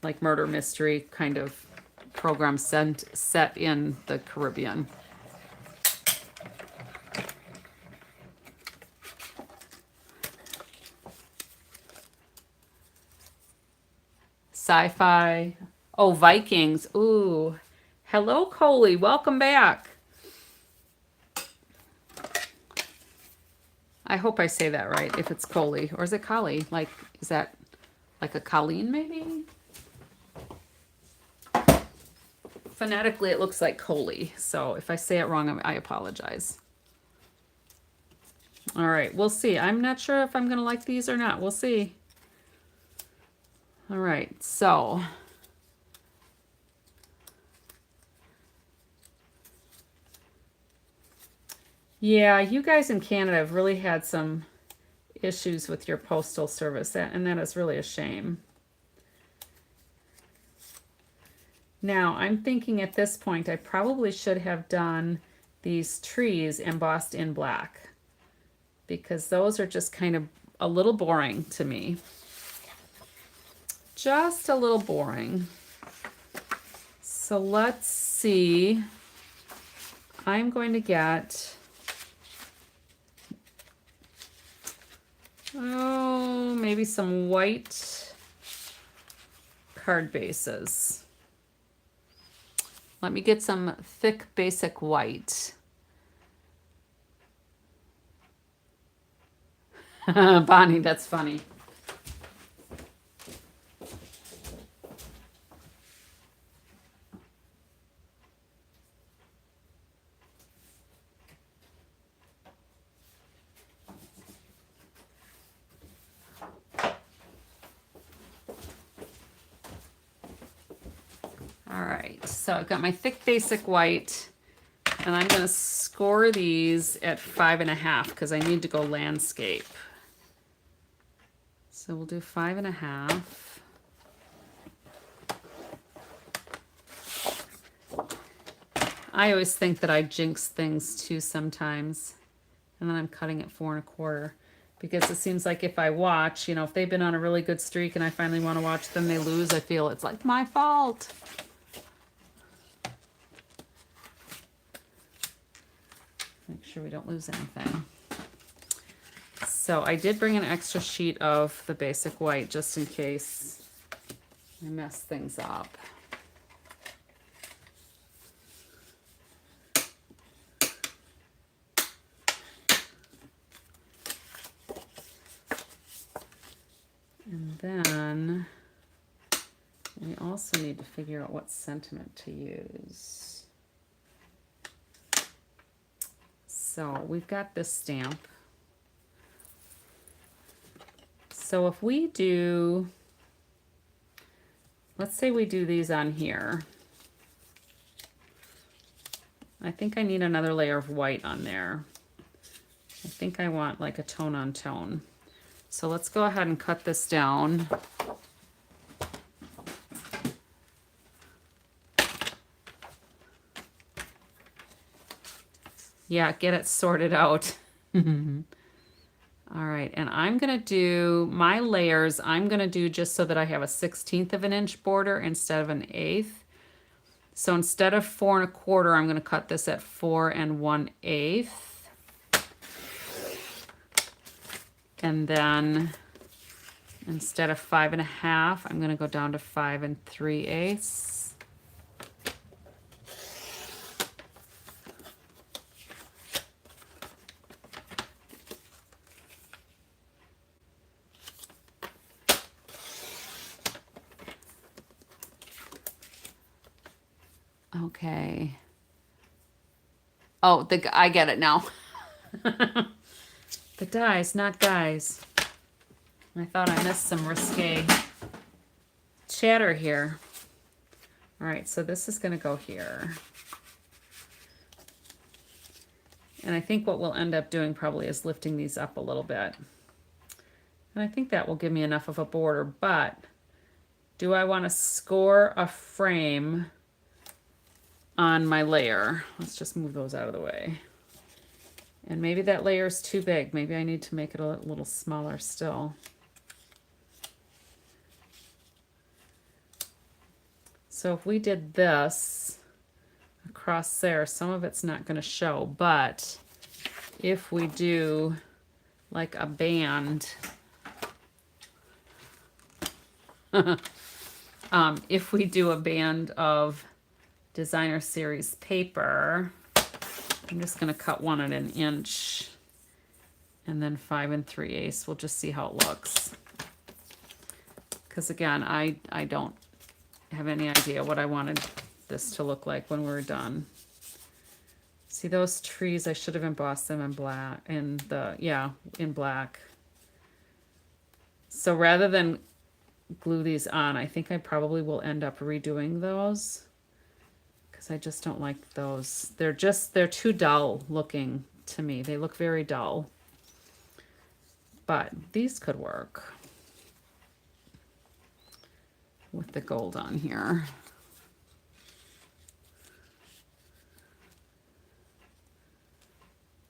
like murder mystery kind of program set in the Caribbean. Sci-fi. Oh, Vikings. Ooh. Hello, Coley. Welcome back. I hope I say that right, if it's Coley. Or is it Collie? Like, is that like a Colleen, maybe? Phonetically, it looks like Coley. So if I say it wrong, I apologize. All right, we'll see. I'm not sure if I'm going to like these or not. We'll see. All right, so yeah, you guys in Canada have really had some issues with your postal service, and that is really a shame. Now, I'm thinking at this point I probably should have done these trees embossed in black because those are just kind of a little boring to me. Just a little boring. So let's see. I'm going to get, maybe some white card bases. Let me get some thick basic white. Bonnie, that's funny. All right, so I've got my thick basic white, and I'm going to score these at 5.5 because I need to go landscape. So we'll do 5.5. I always think that I jinx things too sometimes, and then I'm cutting at 4.25 because it seems like if I watch, if they've been on a really good streak and I finally want to watch them, they lose. I feel it's like my fault. Make sure we don't lose anything. So I did bring an extra sheet of the basic white just in case I mess things up. And then we also need to figure out what sentiment to use. So we've got this stamp. So if we do, let's say we do these on here. I think I need another layer of white on there. I think I want like a tone on tone. So let's go ahead and cut this down. Yeah, get it sorted out. All right, and I'm gonna do my layers, I'm gonna do just so that I have a 1/16 of an inch border instead of an 1/8. So instead of 4 1/4, I'm gonna cut this at 4 1/8. And then instead of 5 1/2, I'm gonna go down to 5 3/8. Okay. Oh, I get it now. The dies, not guys. I thought I missed some risque chatter here. All right, so this is gonna go here. And I think what we'll end up doing probably is lifting these up a little bit. And I think that will give me enough of a border, but do I want to score a frame on my layer? Let's just move those out of the way. And maybe that layer is too big. Maybe I need to make it a little smaller still. So if we did this across there, some of it's not going to show, but if we do like a band, if we do a band of designer series paper, I'm just going to cut one at 1 inch and then 5 3/8. We'll just see how it looks. Because again, I don't have any idea what I wanted this to look like when we're done. See those trees? I should have embossed them in black, in black. So rather than glue these on, I think I probably will end up redoing those because I just don't like those. They're too dull looking to me. They look very dull. But these could work with the gold on here.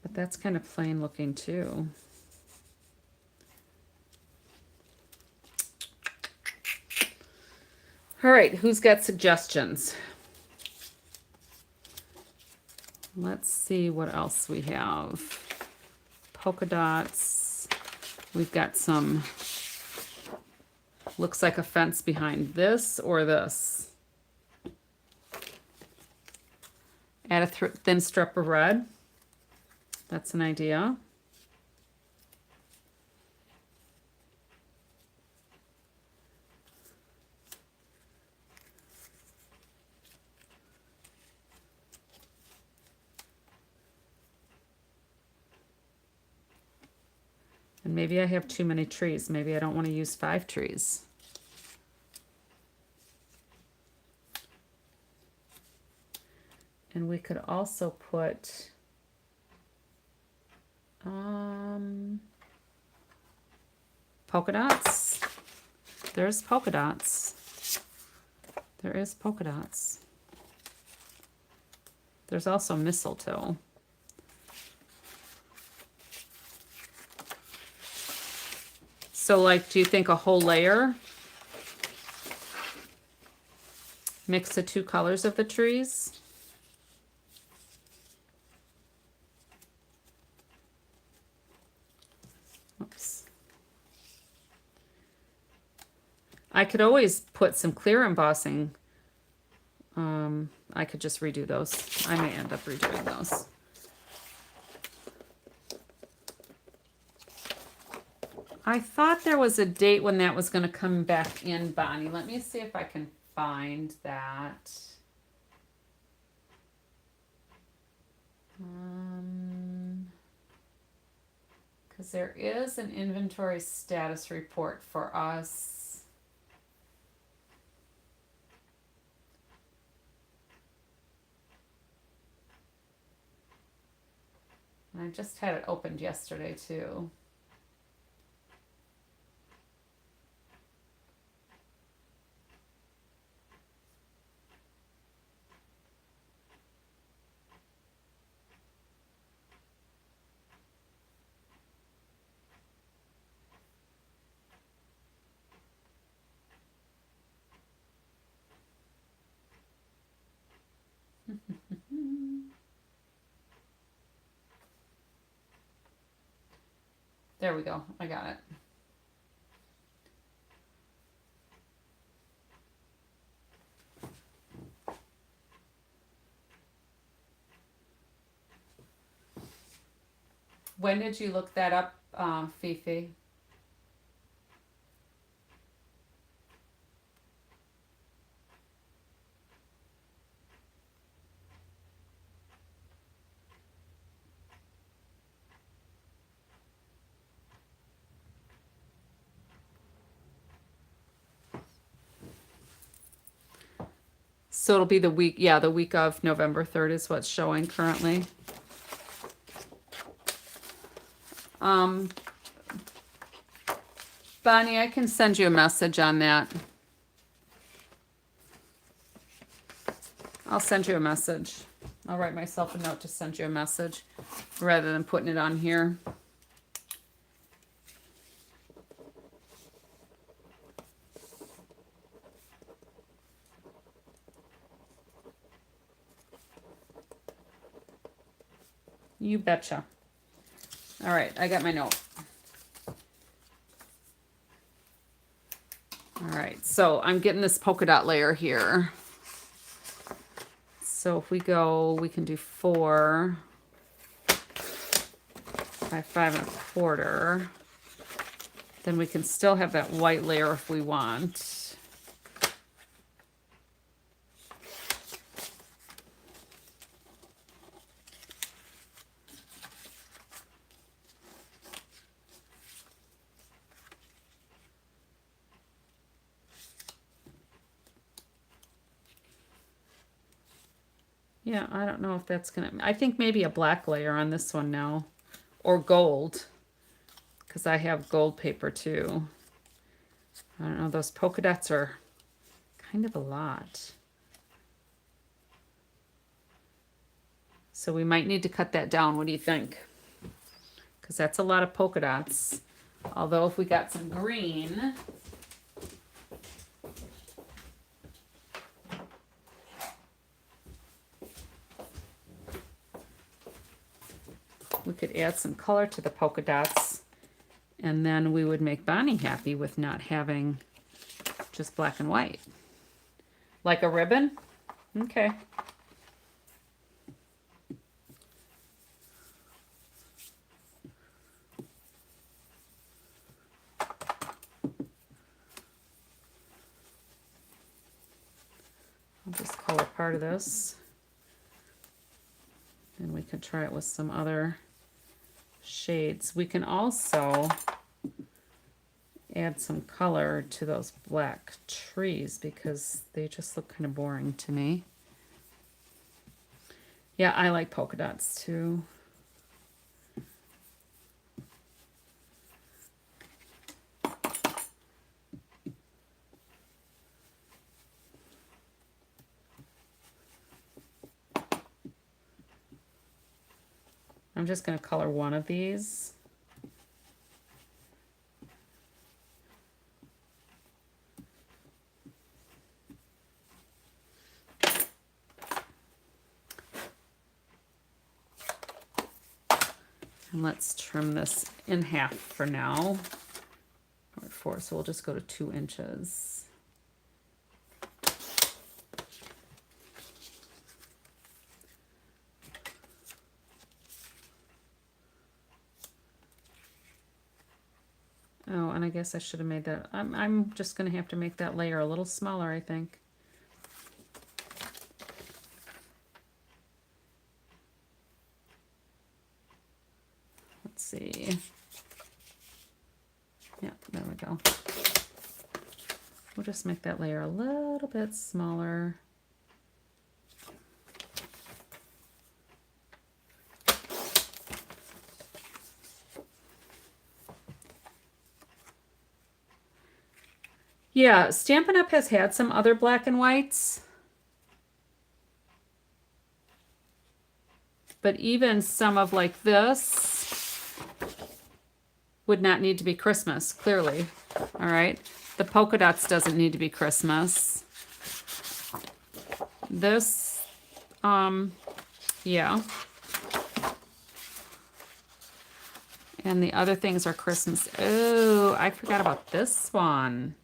But that's kind of plain looking too. All right, who's got suggestions? Let's see what else we have. Polka dots. We've got some, looks like a fence behind this or this. Add a thin strip of red. That's an idea. And maybe I have too many trees. Maybe I don't want to use 5 trees. And we could also put polka dots. There's polka dots. There is polka dots. There's also mistletoe. So like, do you think a whole layer? Mix the 2 colors of the trees? Oops. I could always put some clear embossing. I could just redo those. I may end up redoing those. I thought there was a date when that was going to come back in, Bonnie. Let me see if I can find that. Because there is an inventory status report for us. I just had it opened yesterday too. There we go. I got it. When did you look that up, Fifi? So it'll be the week, yeah, the week of November 3rd is what's showing currently. Bonnie, I can send you a message on that. I'll send you a message. I'll write myself a note to send you a message rather than putting it on here. You betcha. All right, I got my note. All right, so I'm getting this polka dot layer here. So if we go, we can do 4 by 5 1/4. Then we can still have that white layer if we want. Yeah, I don't know if that's gonna, I think maybe a black layer on this one now, or gold, because I have gold paper too. I don't know, those polka dots are kind of a lot. So we might need to cut that down. What do you think? Because that's a lot of polka dots. Although if we got some green, we could add some color to the polka dots, and then we would make Bonnie happy with not having just black and white. Like a ribbon? Okay. I'll just color part of this. And we could try it with some other shades. We can also add some color to those black trees because they just look kind of boring to me. Yeah, I like polka dots too. I'm just going to color one of these. And let's trim this in half for now. Or 4, so we'll just go to 2 inches. Oh, and I guess I should have made that. I'm just going to have to make that layer a little smaller, I think. Let's see. Yeah, there we go. We'll just make that layer a little bit smaller. Yeah, Stampin' Up! Has had some other black and whites. But even some of like this would not need to be Christmas, clearly. All right. The polka dots doesn't need to be Christmas. This, yeah. And the other things are Christmas. Oh, I forgot about this one.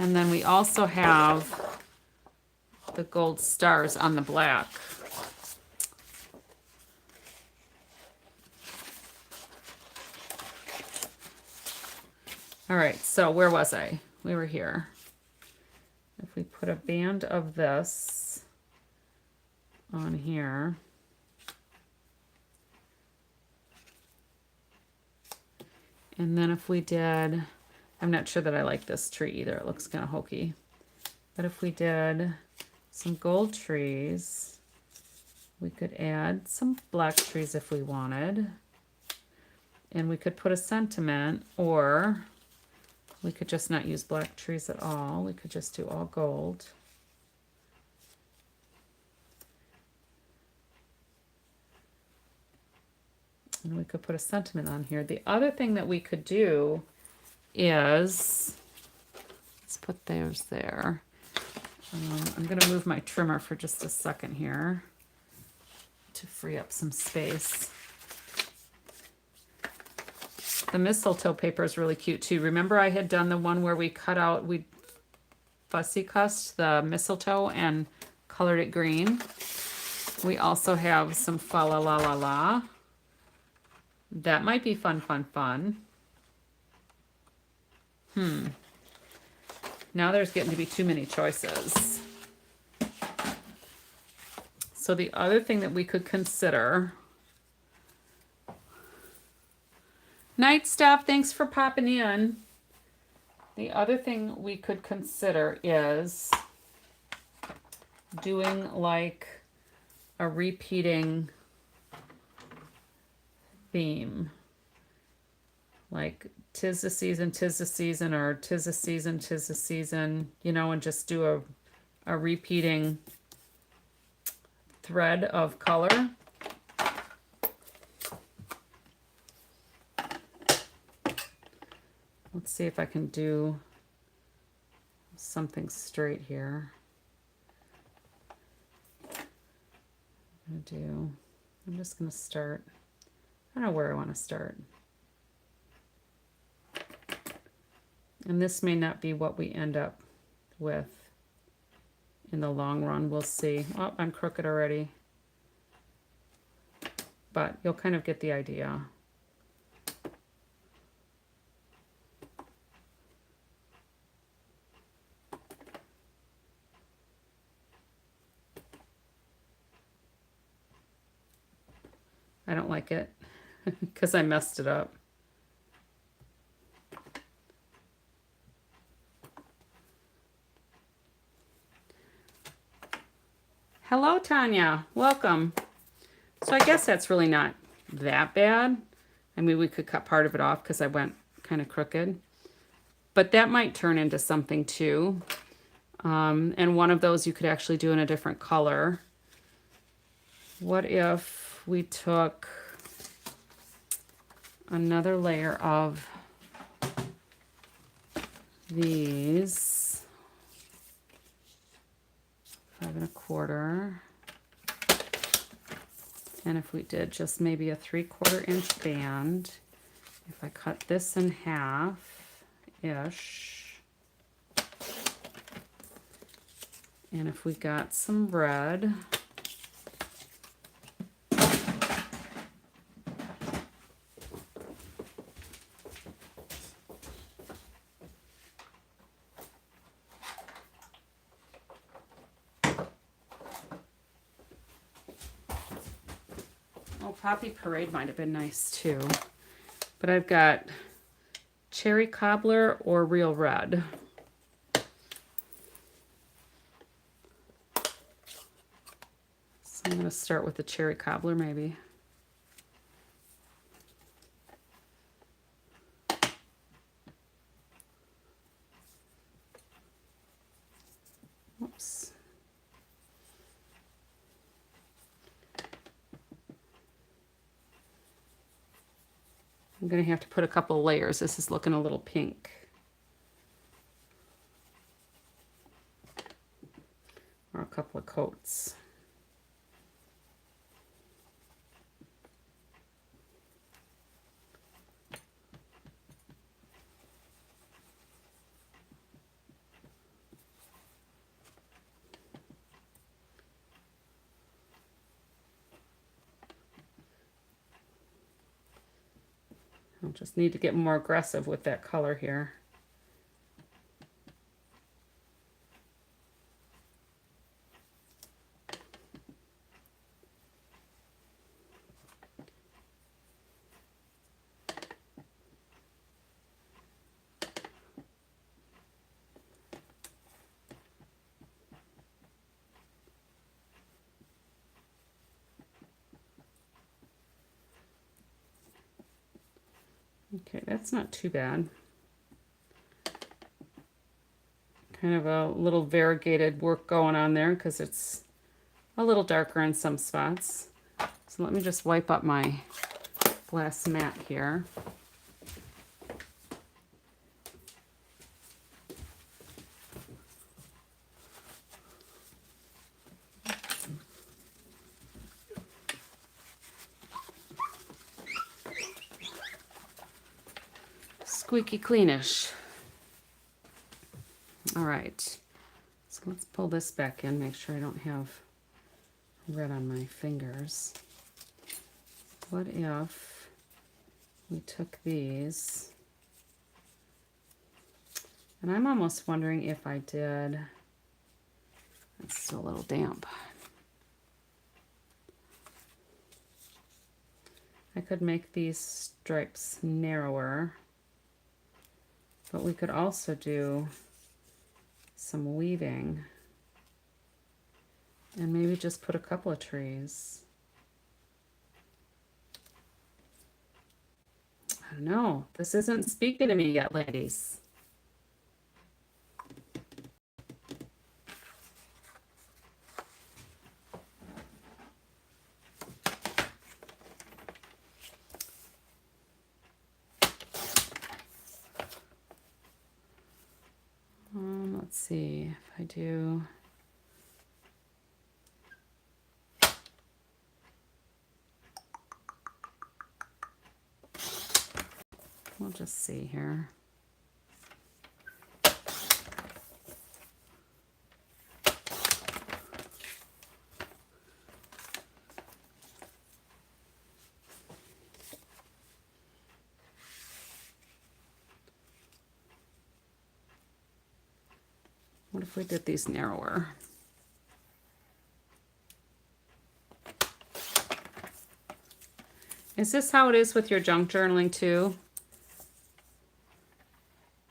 And then we also have the gold stars on the black. All right, so where was I? We were here. If we put a band of this on here, and then if we did, I'm not sure that I like this tree either. It looks kind of hokey. But if we did some gold trees, we could add some black trees if we wanted. And we could put a sentiment, or we could just not use black trees at all. We could just do all gold. And we could put a sentiment on here. The other thing that we could do is, let's put those there. I'm going to move my trimmer for just a second here to free up some space. The mistletoe paper is really cute too. Remember I had done the one where we cut out, we fussy cussed the mistletoe and colored it green. We also have some fa la la la la. That might be fun, fun, fun. Now there's getting to be too many choices. So the other thing that we could consider, Night Stuff, thanks for popping in. The other thing we could consider is doing like a repeating theme. Like tis the season, or tis the season, you know, and just do a repeating thread of color. Let's see if I can do something straight here. I'm just going to start. I don't know where I want to start. And this may not be what we end up with in the long run. We'll see. Oh, I'm crooked already. But you'll kind of get the idea. I don't like it because I messed it up. Hello, Tanya. Welcome. So I guess that's really not that bad. I mean, we could cut part of it off because I went kind of crooked. But that might turn into something too. And one of those you could actually do in a different color. What if we took another layer of these 5 1/4, and if we did just maybe a 3/4 inch band, if I cut this in half ish, and if we got some red, Poppy Parade might have been nice too. But I've got Cherry Cobbler or Real Red. So I'm going to start with the Cherry Cobbler maybe. I'm going to have to put a couple of layers. This is looking a little pink. Or a couple of coats. I'll just need to get more aggressive with that color here. Okay, that's not too bad. Kind of a little variegated work going on there because it's a little darker in some spots. So let me just wipe up my glass mat here. Squeaky cleanish. All right, so let's pull this back in, make sure I don't have red on my fingers. What if we took these, and I'm almost wondering if I did, it's still a little damp. I could make these stripes narrower, but we could also do some weaving and maybe just put a couple of trees. I don't know. This isn't speaking to me yet, ladies. Let's see if I do. We'll just see here. What if we did these narrower? Is this how it is with your junk journaling too?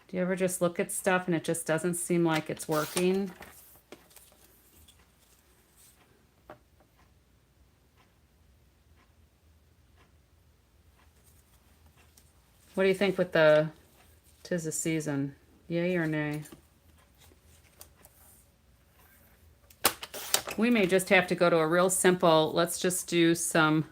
Do you ever just look at stuff and it just doesn't seem like it's working? What do you think with the 'Tis the Season? Yay or nay? We may just have to go to a real simple, let's just do some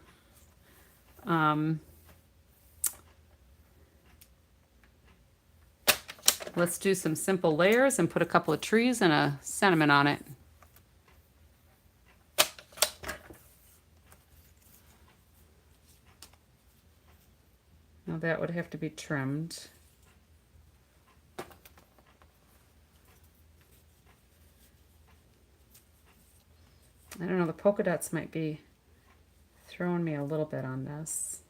let's do some simple layers and put a couple of trees and a sentiment on it. Now that would have to be trimmed. I don't know, the polka dots might be throwing me a little bit on this.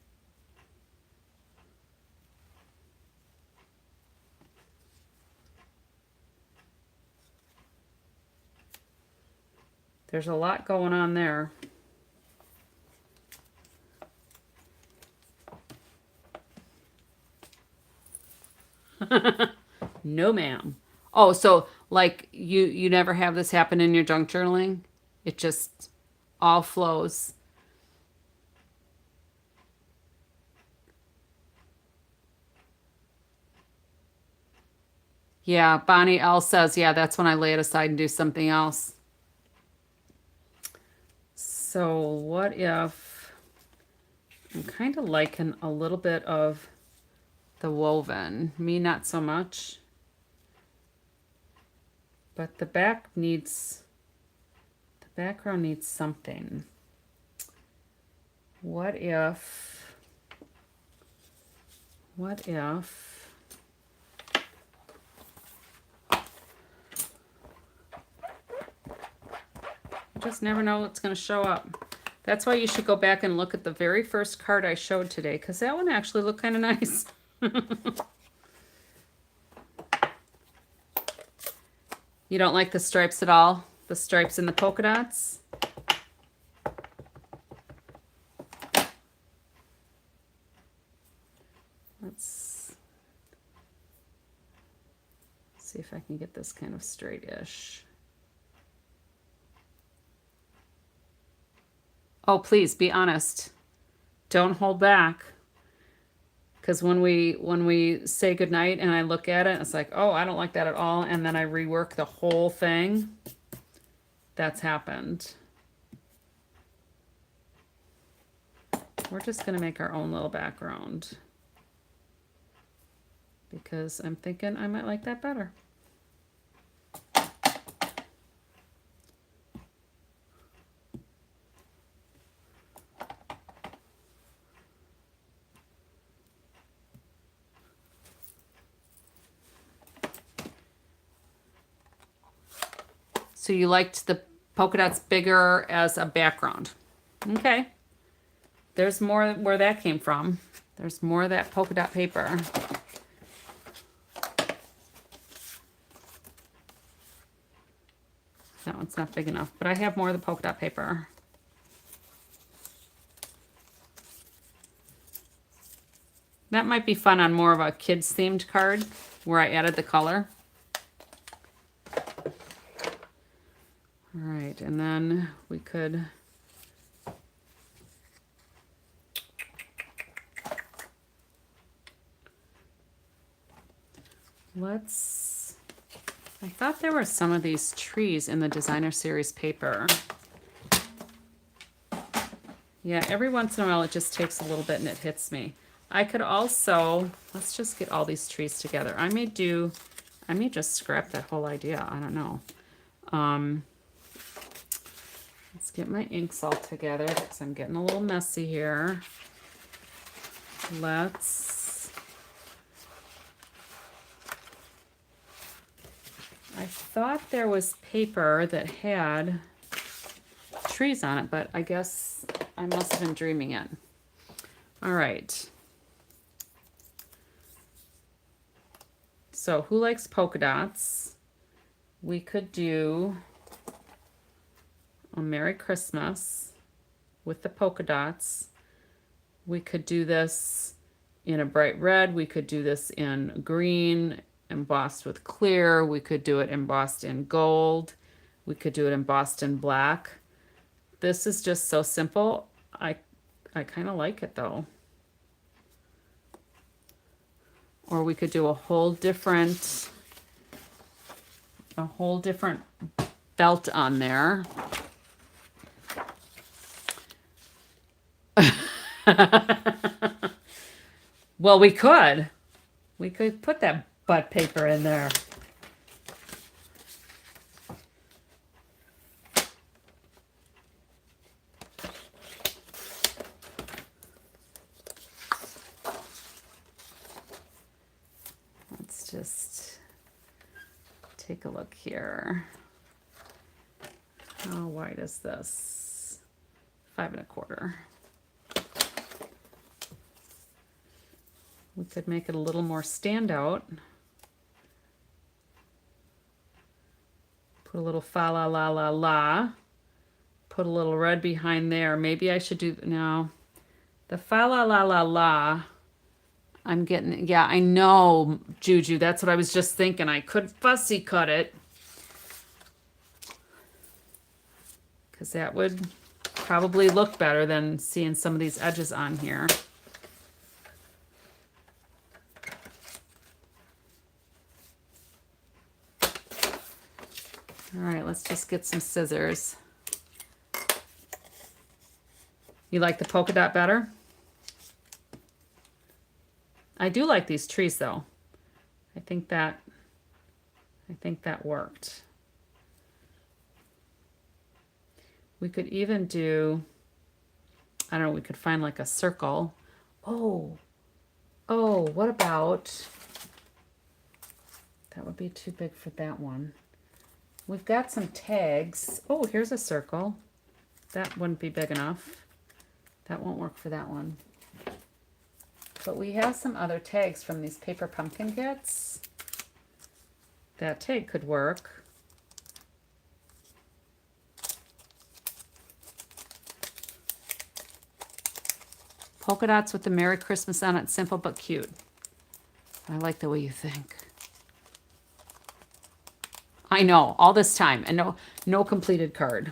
There's a lot going on there. No, ma'am. Oh, so like you never have this happen in your junk journaling? It just all flows. Yeah, Bonnie L says, yeah, that's when I lay it aside and do something else. So what if I'm kind of liking a little bit of the woven. Me, not so much. But the background needs something. What if you just never know what's going to show up. That's why you should go back and look at the very first card I showed today, because that one actually looked kind of nice. You don't like the stripes at all? The stripes and the polka dots? Let's see if I can get this kind of straight-ish. Oh, please be honest. Don't hold back. Because when we say goodnight and I look at it, it's like, oh, I don't like that at all. And then I rework the whole thing. That's happened. We're just going to make our own little background. Because I'm thinking I might like that better. So you liked the polka dots bigger as a background. Okay. There's more where that came from. There's more of that polka dot paper. No, it's not big enough, but I have more of the polka dot paper. That might be fun on more of a kids themed card where I added the color. All right, and then we could I thought there were some of these trees in the designer series paper. Yeah, every once in a while it just takes a little bit and it hits me. I could also, let's just get all these trees together. I may just scrap that whole idea. I don't know. Let's get my inks all together because I'm getting a little messy here. I thought there was paper that had trees on it, but I guess I must have been dreaming it. All right. So who likes polka dots? We could do a Merry Christmas with the polka dots. We could do this in a bright red. We could do this in green, embossed with clear. We could do it embossed in gold. We could do it embossed in black. This is just so simple. I kind of like it though. Or we could do a whole different belt on there. Well, we could put that butt paper in there. Let's just take a look here. How wide is this? 5 1/4. We could make it a little more standout. Put a little fa la la la la. Put a little red behind there. Maybe I should do, no. The fa la la la la, I'm getting, yeah, I know, Juju. That's what I was just thinking. I could fussy cut it. Because that would probably look better than seeing some of these edges on here. All right, let's just get some scissors. You like the polka dot better? I do like these trees though. I think that worked. We could even do, I don't know, we could find like a circle. Oh, what about, that would be too big for that one. We've got some tags. Oh, here's a circle. That wouldn't be big enough. That won't work for that one. But we have some other tags from these paper pumpkin kits. That tag could work. Polka dots with the Merry Christmas on it, simple but cute. I like the way you think. I know, all this time, and no completed card.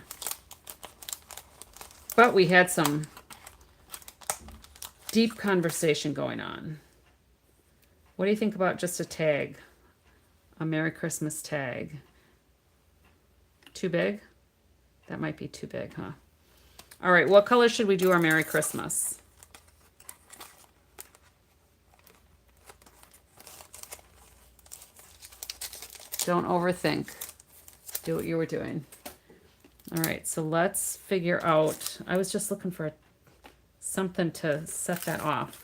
But we had some deep conversation going on. What do you think about just a tag? A Merry Christmas tag. Too big? That might be too big, huh? All right, what color should we do our Merry Christmas? Don't overthink. Do what you were doing. All right, so let's figure out. I was just looking for something to set that off.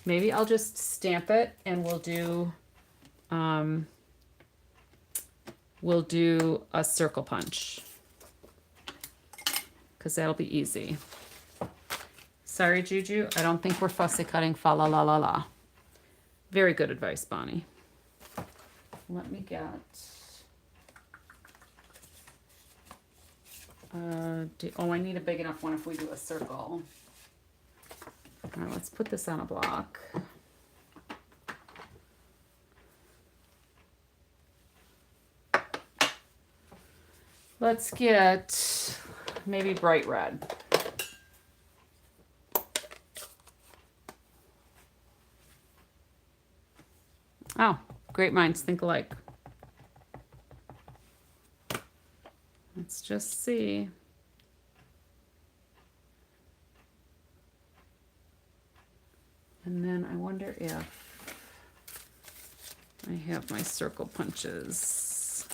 Maybe I'll just stamp it and we'll do a circle punch. Because that'll be easy. Sorry, Juju. I don't think we're fussy cutting fa la la la la. Very good advice, Bonnie. Let me get... I need a big enough one if we do a circle. All right, let's put this on a block. Let's get maybe bright red. Oh, great minds think alike. Let's just see. And then I wonder if I have my circle punches.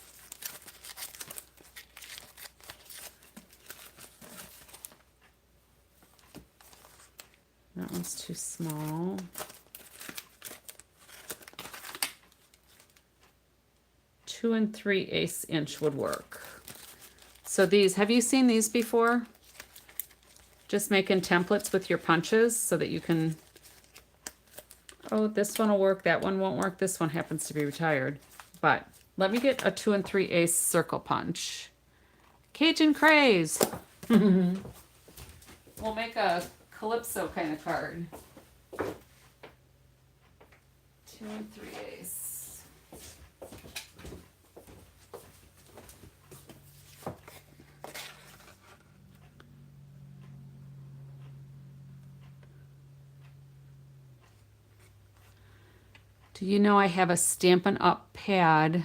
That one's too small. Two and 3/8 inch would work. So these, have you seen these before? Just making templates with your punches so that you can, oh, this one will work, that one won't work, this one happens to be retired. But let me get a 2 and 3/8 circle punch. Cajun craze. We'll make a calypso kind of card. 2 and 3/8. Do you know I have a Stampin' Up pad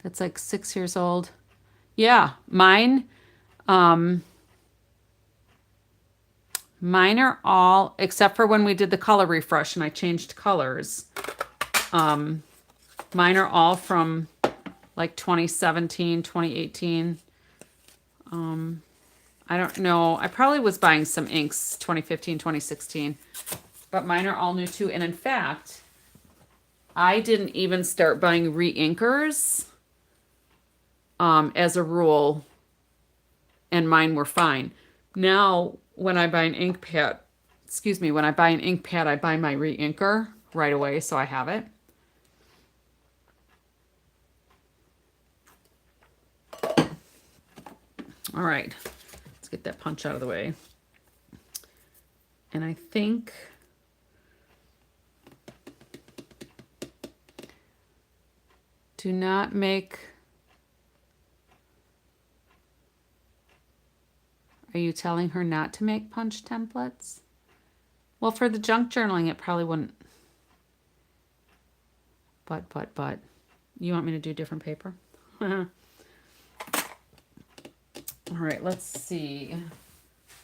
that's like 6 years old? Yeah, mine are all, except for when we did the color refresh and I changed colors. Mine are all from like 2017, 2018. I don't know. I probably was buying some inks 2015, 2016, but mine are all new too. And in fact, I didn't even start buying re-inkers as a rule, and mine were fine. Now, when I buy an ink pad, when I buy an ink pad, I buy my re-inker right away, so I have it. All right, let's get that punch out of the way. And I think... do not make... Are you telling her not to make punch templates? Well, for the junk journaling, it probably wouldn't. But. You want me to do different paper? All right, let's see.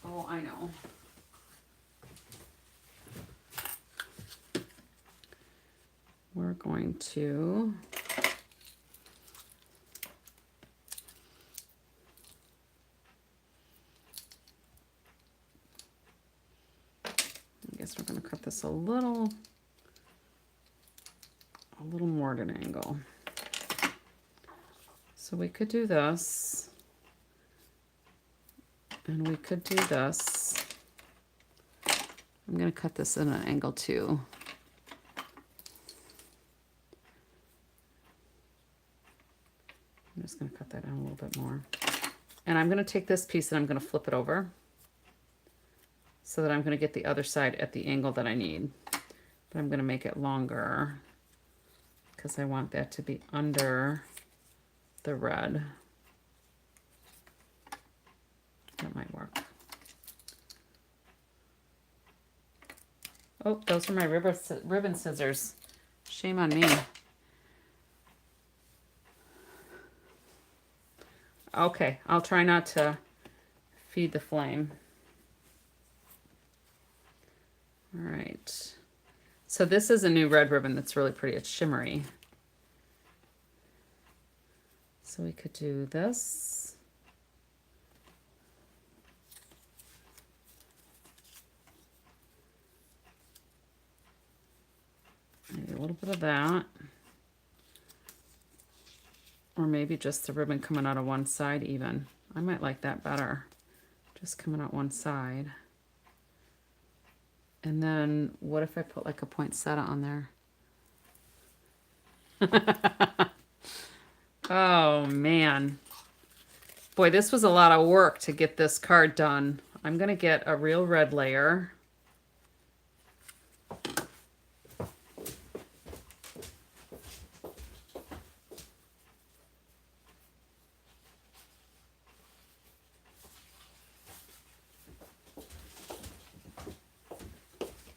Oh, I know. we're going to I guess we're going to cut this a little more at an angle. So we could do this, and we could do this. I'm going to cut this at an angle too. I'm just going to cut that down a little bit more. And I'm going to take this piece and I'm going to flip it over so that I'm going to get the other side at the angle that I need. But I'm going to make it longer because I want that to be under the red. That might work. Oh, those are my ribbon scissors. Shame on me. Okay, I'll try not to feed the flame. All right. So this is a new red ribbon that's really pretty. It's shimmery. So we could do this. Maybe a little bit of that. Or maybe just the ribbon coming out of one side even. I might like that better. Just coming out one side. And then what if I put like a poinsettia on there? Oh man. Boy, this was a lot of work to get this card done. I'm gonna get a real red layer.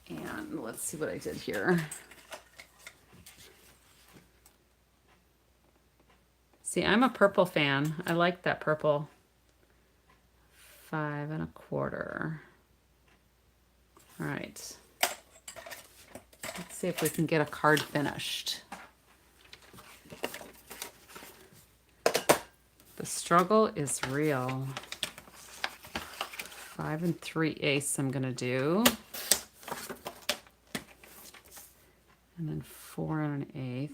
And let's see what I did here. See, I'm a purple fan. I like that purple. 5 1/4. All right. Let's see if we can get a card finished. The struggle is real. 5 3/8 I'm gonna do. And then 4 1/8.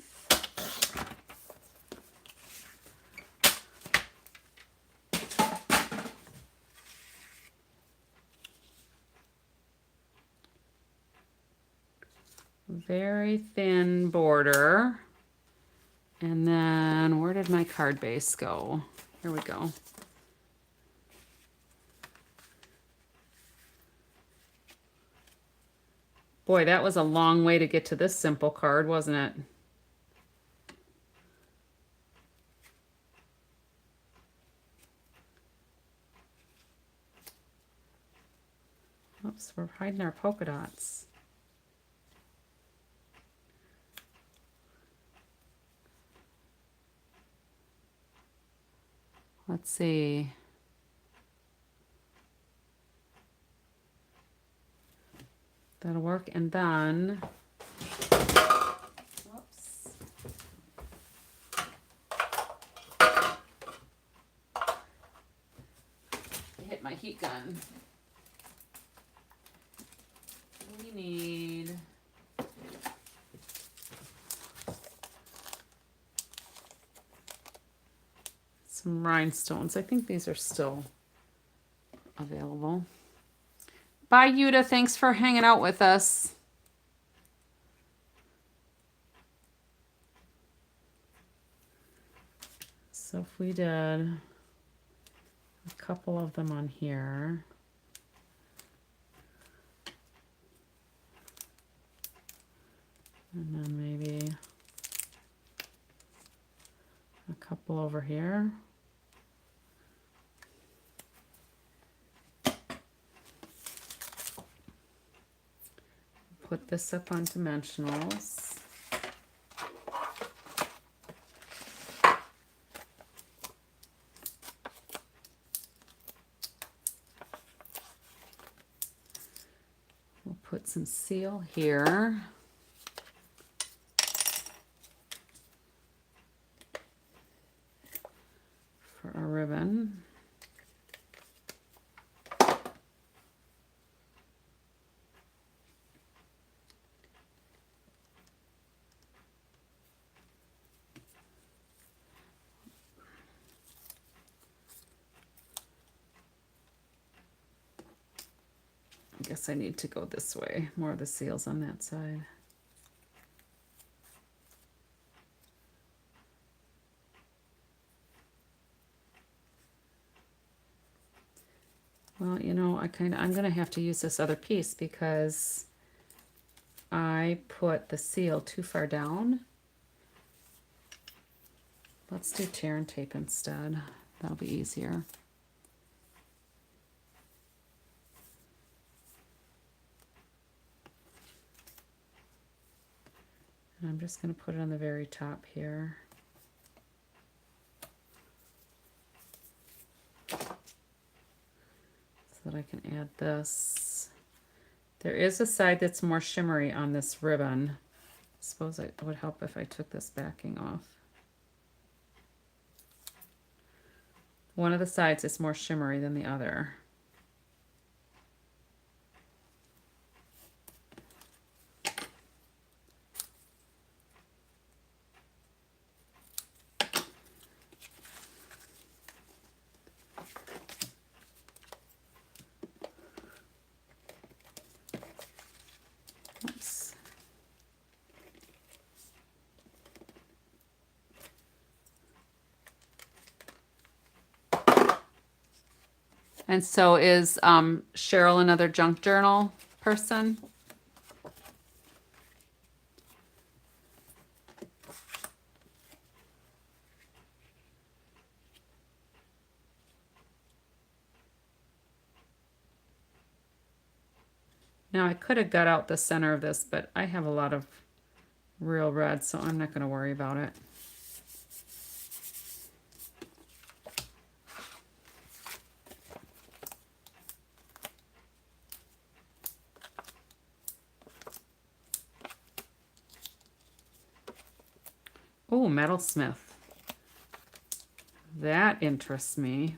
Very thin border. And then where did my card base go? Here we go. Boy, that was a long way to get to this simple card, wasn't it? Oops, we're hiding our polka dots. Let's see. That'll work. And then, whoops. I hit my heat gun. We need some rhinestones. I think these are still available. Bye, Yuta. Thanks for hanging out with us. So if we did a couple of them on here. And then maybe a couple over here. Put this up on dimensionals. We'll put some seal here. ribbon. I guess I need to go this way. More of the seals on that side. Well, you know, I'm gonna have to use this other piece because I put the seal too far down. Let's do tear and tape instead. That'll be easier. And I'm just going to put it on the very top here. So that I can add this. There is a side that's more shimmery on this ribbon. I suppose it would help if I took this backing off. One of the sides is more shimmery than the other. Oops. And so is Cheryl another junk journal person? Now I could have got out the center of this, but I have a lot of real red, so I'm not going to worry about it. Oh, metalsmith. That interests me.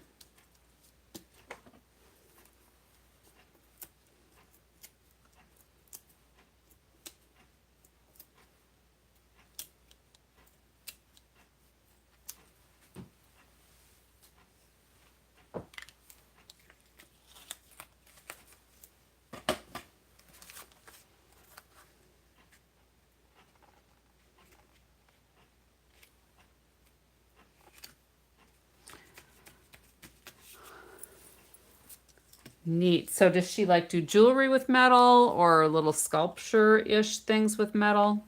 Neat. So does she like do jewelry with metal or little sculpture-ish things with metal?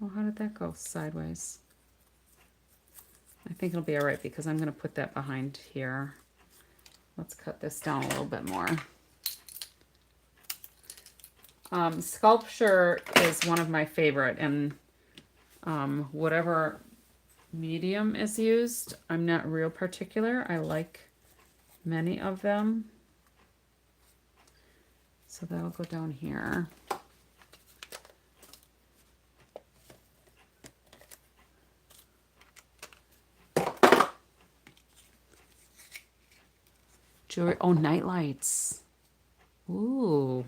Oh, how did that go sideways? I think it'll be all right because I'm going to put that behind here. Let's cut this down a little bit more. Sculpture is one of my favorite, and whatever medium is used, I'm not real particular. I like many of them. So that'll go down here. Jewelry. Oh, night lights. Ooh.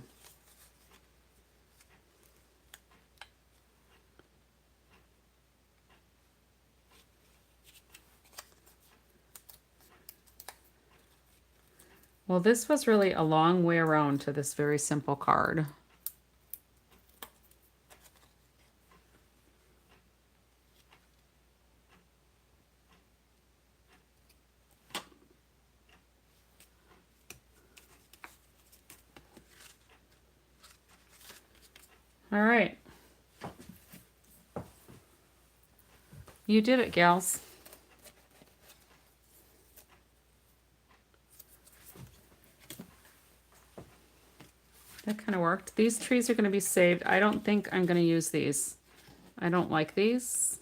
Well, this was really a long way around to this very simple card. All right. You did it, gals. That kind of worked. These trees are going to be saved. I don't think I'm going to use these. I don't like these.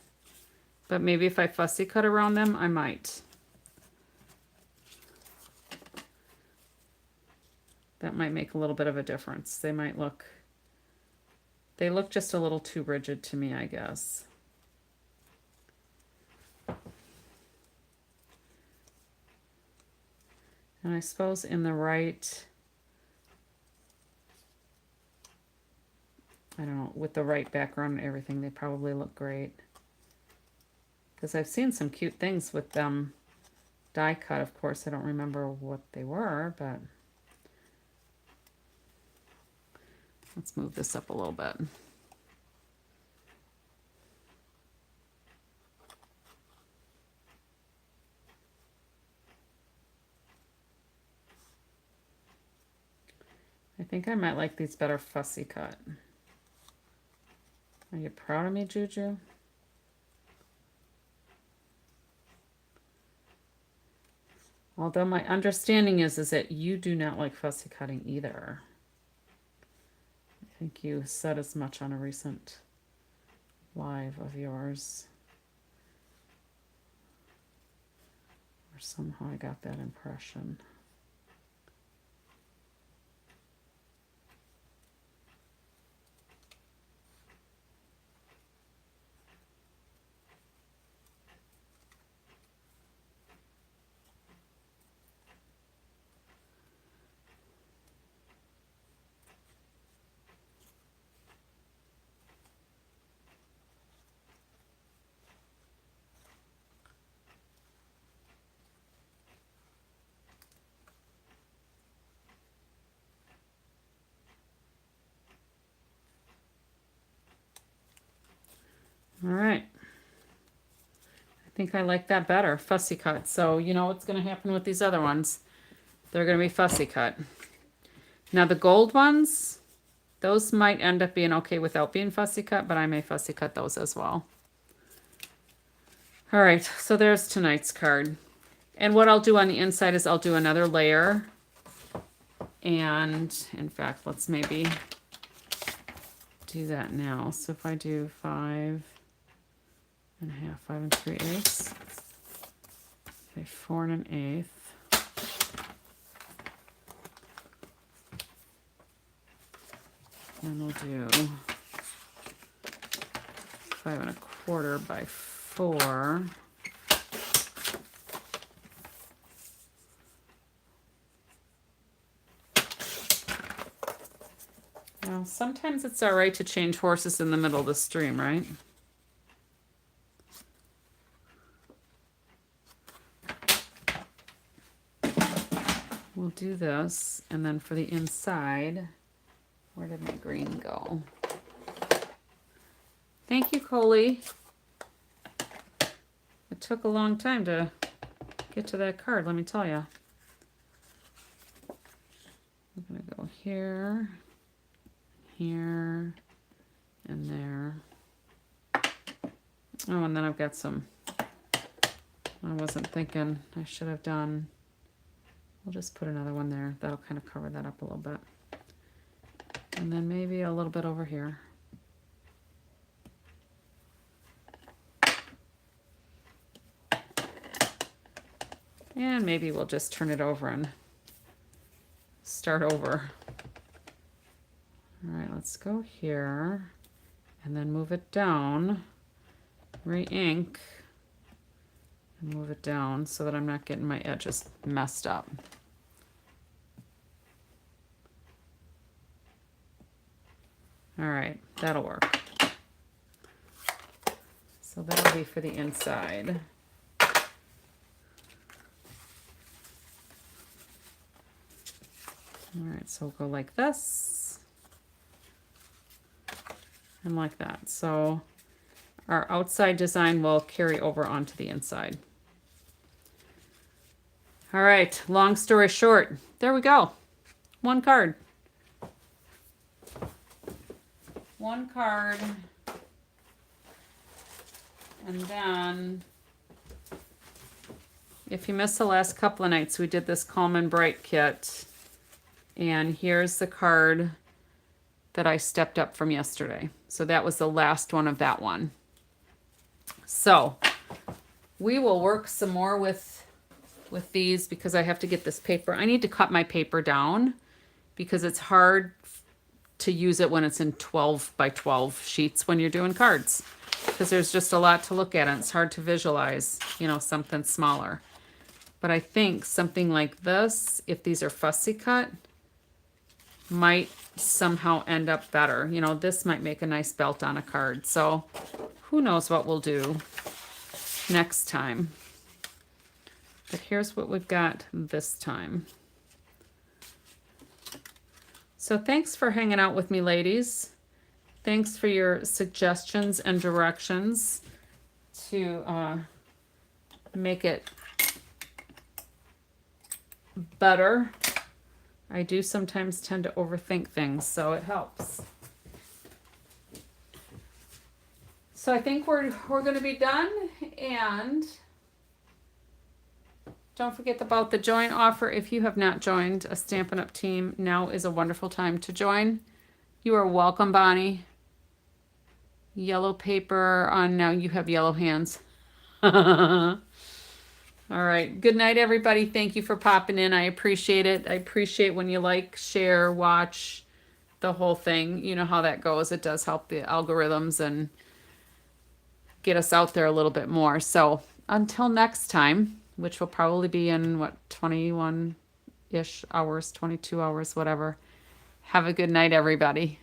But maybe if I fussy cut around them, I might. That might make a little bit of a difference. They look just a little too rigid to me, I guess. And I suppose in the right, I don't know, with the right background and everything, they probably look great. Because I've seen some cute things with them die cut. Of course, I don't remember what they were, but let's move this up a little bit. I think I might like these better fussy cut. Are you proud of me, Juju? Although my understanding is that you do not like fussy cutting either. I think you said as much on a recent live of yours. Or somehow I got that impression. All right. I think I like that better, fussy cut. So you know what's going to happen with these other ones. They're going to be fussy cut. Now the gold ones, those might end up being okay without being fussy cut, but I may fussy cut those as well. All right, so there's tonight's card. And what I'll do on the inside is I'll do another layer. And in fact, let's maybe do that now. So if I do 5 1/2, 5 3/8, okay, 4 1/8. And we'll do 5 1/4 by 4. Now, sometimes it's all right to change horses in the middle of the stream, right? We'll do this, and then for the inside, where did my green go? Thank you, Coley. It took a long time to get to that card, let me tell you. I'm gonna go here, here, and there. Oh, and then I've got some, I wasn't thinking I should have done. We'll just put another one there. That'll kind of cover that up a little bit. And then maybe a little bit over here. And maybe we'll just turn it over and start over. All right, let's go here and then move it down, re-ink, and move it down so that I'm not getting my edges messed up. All right, that'll work. So that'll be for the inside. All right, so we'll go like this and like that. So our outside design will carry over onto the inside. All right, long story short, there we go. One card. One card. And then, if you missed the last couple of nights, we did this Calm and Bright kit. And here's the card that I stepped up from yesterday. So that was the last one of that one. So we will work some more with these because I have to get this paper. I need to cut my paper down because it's hard to use it when it's in 12 by 12 sheets when you're doing cards. Because there's just a lot to look at and it's hard to visualize, you know, something smaller. But I think something like this, if these are fussy cut, might somehow end up better. You know, this might make a nice belt on a card. So who knows what we'll do next time. But here's what we've got this time. So thanks for hanging out with me, ladies. Thanks for your suggestions and directions to make it better. I do sometimes tend to overthink things, so it helps. So I think we're going to be done, and don't forget about the join offer. If you have not joined a Stampin' Up! Team, now is a wonderful time to join. You are welcome, Bonnie. Yellow paper on now. You have yellow hands. All right. Good night, everybody. Thank you for popping in. I appreciate it. I appreciate when you like, share, watch, the whole thing. You know how that goes. It does help the algorithms and get us out there a little bit more. So until next time, which will probably be in, what, 21-ish hours, 22 hours, whatever. Have a good night, everybody.